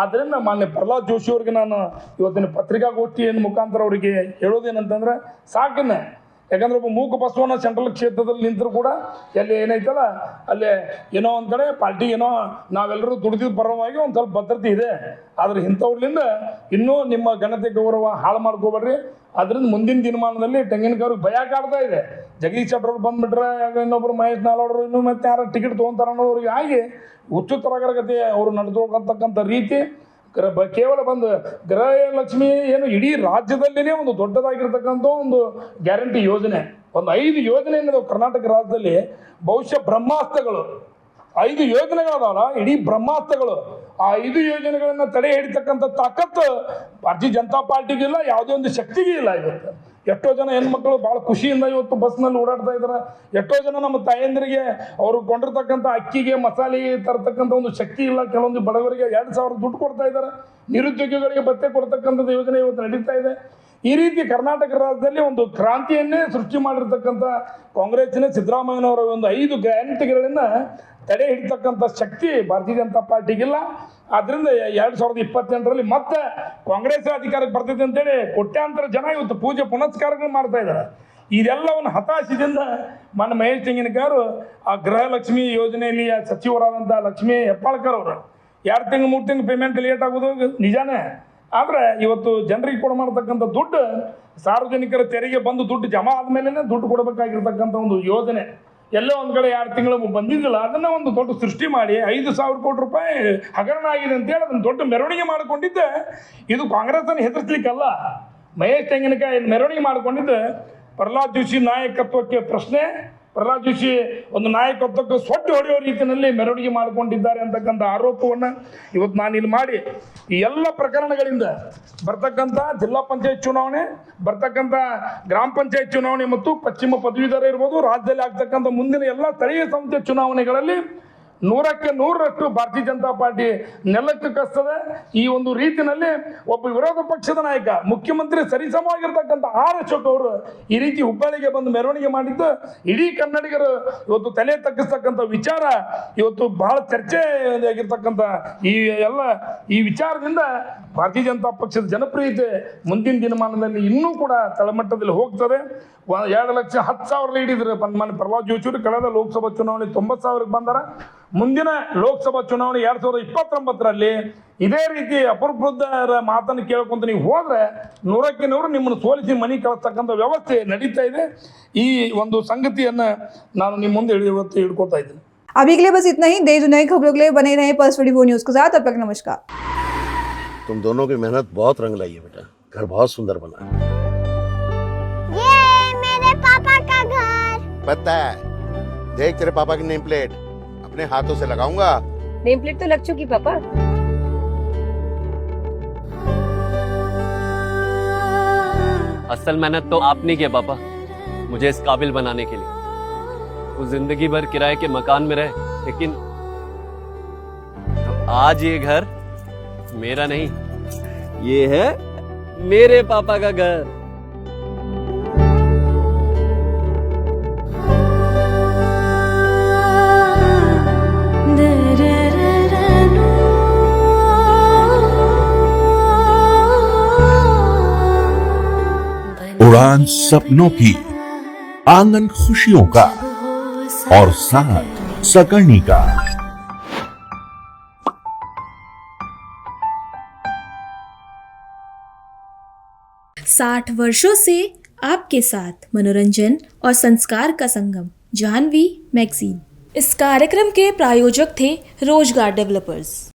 ಆದ್ದರಿಂದ ಮಾನ್ಯ ಪ್ರಹ್ಲಾದ್ ಜೋಶಿ ಅವರಿಗೆ ನಾನು ಇವತ್ತಿನ ಪತ್ರಿಕಾಗೋಷ್ಠಿಯ ಮುಖಾಂತರ ಅವರಿಗೆ ಹೇಳೋದೇನಂತಂದ್ರೆ ಸಾಕನ್ನೇ, ಯಾಕಂದ್ರೆ ಒಬ್ಬ ಮೂಕ ಬಸವಣ್ಣ ಸೆಂಟ್ರಲ್ ಕ್ಷೇತ್ರದಲ್ಲಿ ನಿಂತರೂ ಕೂಡ ಎಲ್ಲಿ ಏನೈತಲ್ಲ ಅಲ್ಲೇ ಏನೋ ಒಂದು ಕಡೆ ಪಾರ್ಟಿ ಏನೋ ನಾವೆಲ್ಲರೂ ದುಡಿದಿದ್ದ ಪರವಾಗಿ ಒಂದು ಸ್ವಲ್ಪ ಭದ್ರತೆ ಇದೆ. ಆದರೆ ಇಂಥವ್ರಿಂದ ಇನ್ನೂ ನಿಮ್ಮ ಘನತೆ ಗೌರವ ಹಾಳು ಮಾಡ್ಕೋಬೇಡ್ರಿ. ಅದರಿಂದ ಮುಂದಿನ ದಿನಮಾನದಲ್ಲಿ ತೆಂಗಿನಕಾಯಿಗೆ ಭಯ ಕಾಡ್ತಾ ಇದೆ. ಜಗದೀಶ್ ಶೆಟ್ಟರ್ ಅವ್ರು ಬಂದುಬಿಟ್ರೆ ಇನ್ನೊಬ್ಬರು ಮಹೇಶ್ ನಾಳೋಡ್ರು ಇನ್ನೂ ಮತ್ತೆ ಯಾರು ಟಿಕೆಟ್ ತೊಗೊತಾರೆ ಅನ್ನೋರಿಗೆ ಆಗಿ ಹುಚ್ಚುತ್ತರಗತಿ ಅವರು ನಡೆದುಕೊಳ್ತಕ್ಕಂಥ ರೀತಿ ಕೇವಲ ಬಂದು ಗೃಹಲಕ್ಷ್ಮಿ ಏನು ಇಡೀ ರಾಜ್ಯದಲ್ಲಿನೇ ಒಂದು ದೊಡ್ಡದಾಗಿರ್ತಕ್ಕಂಥ ಒಂದು ಗ್ಯಾರಂಟಿ ಯೋಜನೆ, ಒಂದು 5 ಯೋಜನೆ ಏನಿದೆ ಕರ್ನಾಟಕ ರಾಜ್ಯದಲ್ಲಿ, ಬಹುಶಃ ಬ್ರಹ್ಮಾಸ್ತ್ರಗಳು 5 ಯೋಜನೆಗಳದಾವಲ್ಲ, ಇಡೀ ಬ್ರಹ್ಮಾಸ್ತ್ರಗಳು. ಆ 5 ಯೋಜನೆಗಳನ್ನು ತಡೆ ಹಿಡಿತಕ್ಕಂಥ ತಾಕತ್ತು ಭಾರತೀಯ ಜನತಾ ಪಾರ್ಟಿಗಿಲ್ಲ, ಯಾವುದೇ ಒಂದು ಶಕ್ತಿಗೂ ಇಲ್ಲ. ಇವತ್ತು ಎಷ್ಟೋ ಜನ ಹೆಣ್ಮಕ್ಳು ಭಾಳ ಖುಷಿಯಿಂದ ಇವತ್ತು ಬಸ್ನಲ್ಲಿ ಓಡಾಡ್ತಾ ಇದ್ದಾರೆ. ಎಷ್ಟೋ ಜನ ನಮ್ಮ ತಾಯಂದಿರಿಗೆ ಅವರು ಕೊಂಡಿರ್ತಕ್ಕಂಥ ಅಕ್ಕಿಗೆ ಮಸಾಲೆ ತರತಕ್ಕಂಥ ಒಂದು ಶಕ್ತಿ ಇಲ್ಲ. ಕೆಲವೊಂದು ಬಡವರಿಗೆ 2,000 ದುಡ್ಡು ಕೊಡ್ತಾ ಇದ್ದಾರೆ. ನಿರುದ್ಯೋಗಿಗಳಿಗೆ ಭತ್ಯೆ ಕೊಡ್ತಕ್ಕಂಥದ್ದು ಯೋಜನೆ ಇವತ್ತು ನಡೀತಾ ಇದೆ. ಈ ರೀತಿ ಕರ್ನಾಟಕ ರಾಜ್ಯದಲ್ಲಿ ಒಂದು ಕ್ರಾಂತಿಯನ್ನೇ ಸೃಷ್ಟಿ ಮಾಡಿರ್ತಕ್ಕಂಥ ಕಾಂಗ್ರೆಸ್ಸಿನ ಸಿದ್ದರಾಮಯ್ಯನವರ ಒಂದು 5 ಗ್ಯಾರಂಟಿಗಳನ್ನು ತಡೆ ಹಿಡಿತಕ್ಕಂಥ ಶಕ್ತಿ ಭಾರತೀಯ ಜನತಾ ಪಾರ್ಟಿಗಿಲ್ಲ. ಆದ್ದರಿಂದ 2028ರಲ್ಲಿ ಮತ್ತೆ ಕಾಂಗ್ರೆಸ್ ಅಧಿಕಾರಕ್ಕೆ ಬರ್ತೈತೆ ಅಂತೇಳಿ ಕೋಟ್ಯಾಂತರ ಜನ ಇವತ್ತು ಪೂಜೆ ಪುನಸ್ಕಾರಗಳು ಮಾಡ್ತಾ ಇದ್ದಾರೆ. ಇದೆಲ್ಲವನ್ನು ಹತಾಶದಿಂದ ಮಾನ್ಯ ಮಹೇಶ್ ತೆಂಗಿನಕಾಯರು ಆ ಗೃಹಲಕ್ಷ್ಮಿ ಯೋಜನೆಯಲ್ಲಿ ಸಚಿವರಾದಂಥ ಲಕ್ಷ್ಮೀ ಹೆಬ್ಬಾಳ್ಕರ್ ಅವರು 2 ತಿಂಗಳು 3 ತಿಂಗಳು ಪೇಮೆಂಟ್ ಲೇಟ್ ಆಗೋದು ನಿಜಾನೇ. ಆದರೆ ಇವತ್ತು ಜನರಿಗೆ ಕೊಡ ಮಾಡ್ತಕ್ಕಂಥ ದುಡ್ಡು ಸಾರ್ವಜನಿಕರ ತೆರಿಗೆ ಬಂದು ದುಡ್ಡು ಜಮಾ ಆದಮೇಲೆ ದುಡ್ಡು ಕೊಡಬೇಕಾಗಿರ್ತಕ್ಕಂಥ ಒಂದು ಯೋಜನೆ ಎಲ್ಲೋ ಒಂದು ಕಡೆ 2 ತಿಂಗಳು ಬಂದಿದ್ದಿಲ್ಲ. ಅದನ್ನು ಒಂದು ದೊಡ್ಡ ಸೃಷ್ಟಿ ಮಾಡಿ 5,000 ಕೋಟಿ ರೂಪಾಯಿ ಹಗರಣ ಆಗಿದೆ ಅಂತೇಳಿ ಅದನ್ನು ದೊಡ್ಡ ಮೆರವಣಿಗೆ ಮಾಡಿಕೊಂಡಿದ್ದೆ. ಇದು ಕಾಂಗ್ರೆಸ್ಸನ್ನು ಹೆದರಿಸಲಿಕ್ಕಲ್ಲ, ಮಹೇಶ್ ತೆಂಗಿನಕಾಯಿ ಮೆರವಣಿಗೆ ಮಾಡಿಕೊಂಡಿದ್ದೆ ಪ್ರಹ್ಲಾದ್ ಜೋಶಿ ನಾಯಕತ್ವಕ್ಕೆ ಪ್ರಶ್ನೆ. ಪ್ರಹ್ಲಾದ್ ಜೋಶಿ ಒಂದು ನಾಯಕತ್ವಕ್ಕೆ ಸೊಡ್ಡು ಹೊಡೆಯೋ ರೀತಿಯಲ್ಲಿ ಮೆರವಣಿಗೆ ಮಾಡಿಕೊಂಡಿದ್ದಾರೆ ಅಂತಕ್ಕಂಥ ಆರೋಪವನ್ನು ಇವತ್ತು ನಾನು ಇಲ್ಲಿ ಮಾಡಿ ಈ ಎಲ್ಲ ಪ್ರಕರಣಗಳಿಂದ ಬರ್ತಕ್ಕಂಥ ಜಿಲ್ಲಾ ಪಂಚಾಯತ್ ಚುನಾವಣೆ, ಬರ್ತಕ್ಕಂಥ ಗ್ರಾಮ ಪಂಚಾಯತ್ ಚುನಾವಣೆ ಮತ್ತು ಪಶ್ಚಿಮ ಪದವೀಧರ ಇರ್ಬೋದು, ರಾಜ್ಯದಲ್ಲಿ ಆಗ್ತಕ್ಕಂಥ ಮುಂದಿನ ಎಲ್ಲ ಸ್ಥಳೀಯ ಸಂಸ್ಥೆ ಚುನಾವಣೆಗಳಲ್ಲಿ 100ಕ್ಕೆ 100ರಷ್ಟು ಭಾರತೀಯ ಜನತಾ ಪಾರ್ಟಿ ನೆಲಕ್ಕೆ ಕಸ್ತದೆ. ಈ ಒಂದು ರೀತಿಯಲ್ಲಿ ಒಬ್ಬ ವಿರೋಧ ಪಕ್ಷದ ನಾಯಕ ಮುಖ್ಯಮಂತ್ರಿ ಸರಿಸಮವಾಗಿರ್ತಕ್ಕಂಥ ಆರ್ ಅಶೋಕ್ ಅವರು ಈ ರೀತಿ ಹುಬ್ಬಳ್ಳಿಗೆ ಬಂದು ಮೆರವಣಿಗೆ ಮಾಡಿದ್ದು ಇಡೀ ಕನ್ನಡಿಗರು ಇವತ್ತು ತಲೆ ತಗ್ಗಿಸ್ತಕ್ಕಂಥ ವಿಚಾರ ಇವತ್ತು ಬಹಳ ಚರ್ಚೆ ಆಗಿರ್ತಕ್ಕಂಥ ಈ ವಿಚಾರದಿಂದ ಭಾರತೀಯ ಜನತಾ ಪಕ್ಷದ ಜನಪ್ರಿಯತೆ ಮುಂದಿನ ದಿನಮಾನದಲ್ಲಿ ಇನ್ನೂ ಕೂಡ ತಳಮಟ್ಟದಲ್ಲಿ ಹೋಗ್ತದೆ. 2,10,000 ಲೀಡ್ ಇದ್ರೆ ಮಾನ್ಯ ಪ್ರಹ್ಲಾದ್ ಜೋಶಿ ಅವರು ಕಳೆದ ಲೋಕಸಭಾ ಚುನಾವಣೆ 90,000ಕ್ಕೆ ಬಂದಾರ. ಮುಂದಿನ ಲೋಕಸಭಾ ಚುನಾವಣೆ 2029ರಲ್ಲಿ ಇದೇ ರೀತಿ ಅಪರೂಪದ ಮಾತನ್ನು ಕೇಳ್ಕೊಂತ ನೀವು ಹೋದರೆ 100ಕ್ಕೆ 100 ನಿಮ್ಮನ್ನು ಸೋಲಿಸಿ ಮನೆ ಕಳಿಸ್ತಕ್ಕಂಥ ವ್ಯವಸ್ಥೆ ನಡೀತಾ ಇದೆ. ಈ ಒಂದು ಸಂಗತಿಯನ್ನು ನಾನು ನಿಮ್ಮ ಮುಂದೆ ಇವತ್ತು ಹಿಡ್ಕೊಳ್ತಾ ಇದ್ದೀನಿ. अभी के लिए बस इतना ही. देश दुनिया की खबरों के लिए बने रहें पल्स 24 न्यूज़ के साथ. अब तक नमस्कार. तुम दोनों की मेहनत बहुत रंग लाई है बेटा, घर बहुत सुंदर बना है. ये मेरे पापा का घर. पता है, देख तेरे पापा की नेम प्लेट अपने हाथों से लगाऊंगा. नेम प्लेट तो लग चुकी पापा. असल मेहनत तो आपने की है पापा, मुझे इस काबिल बनाने के लिए. वो जिंदगी भर किराए के मकान में रहे, लेकिन आज ये घर मेरा नहीं, ये है मेरे पापा का घर. उड़ान सपनों की, आंगन खुशियों का और साथ सकर्णी का. 60 वर्षों से आपके साथ मनोरंजन और संस्कार का संगम जाह्नवी मैगजीन. इस कार्यक्रम के प्रायोजक थे रोजगार डेवलपर्स.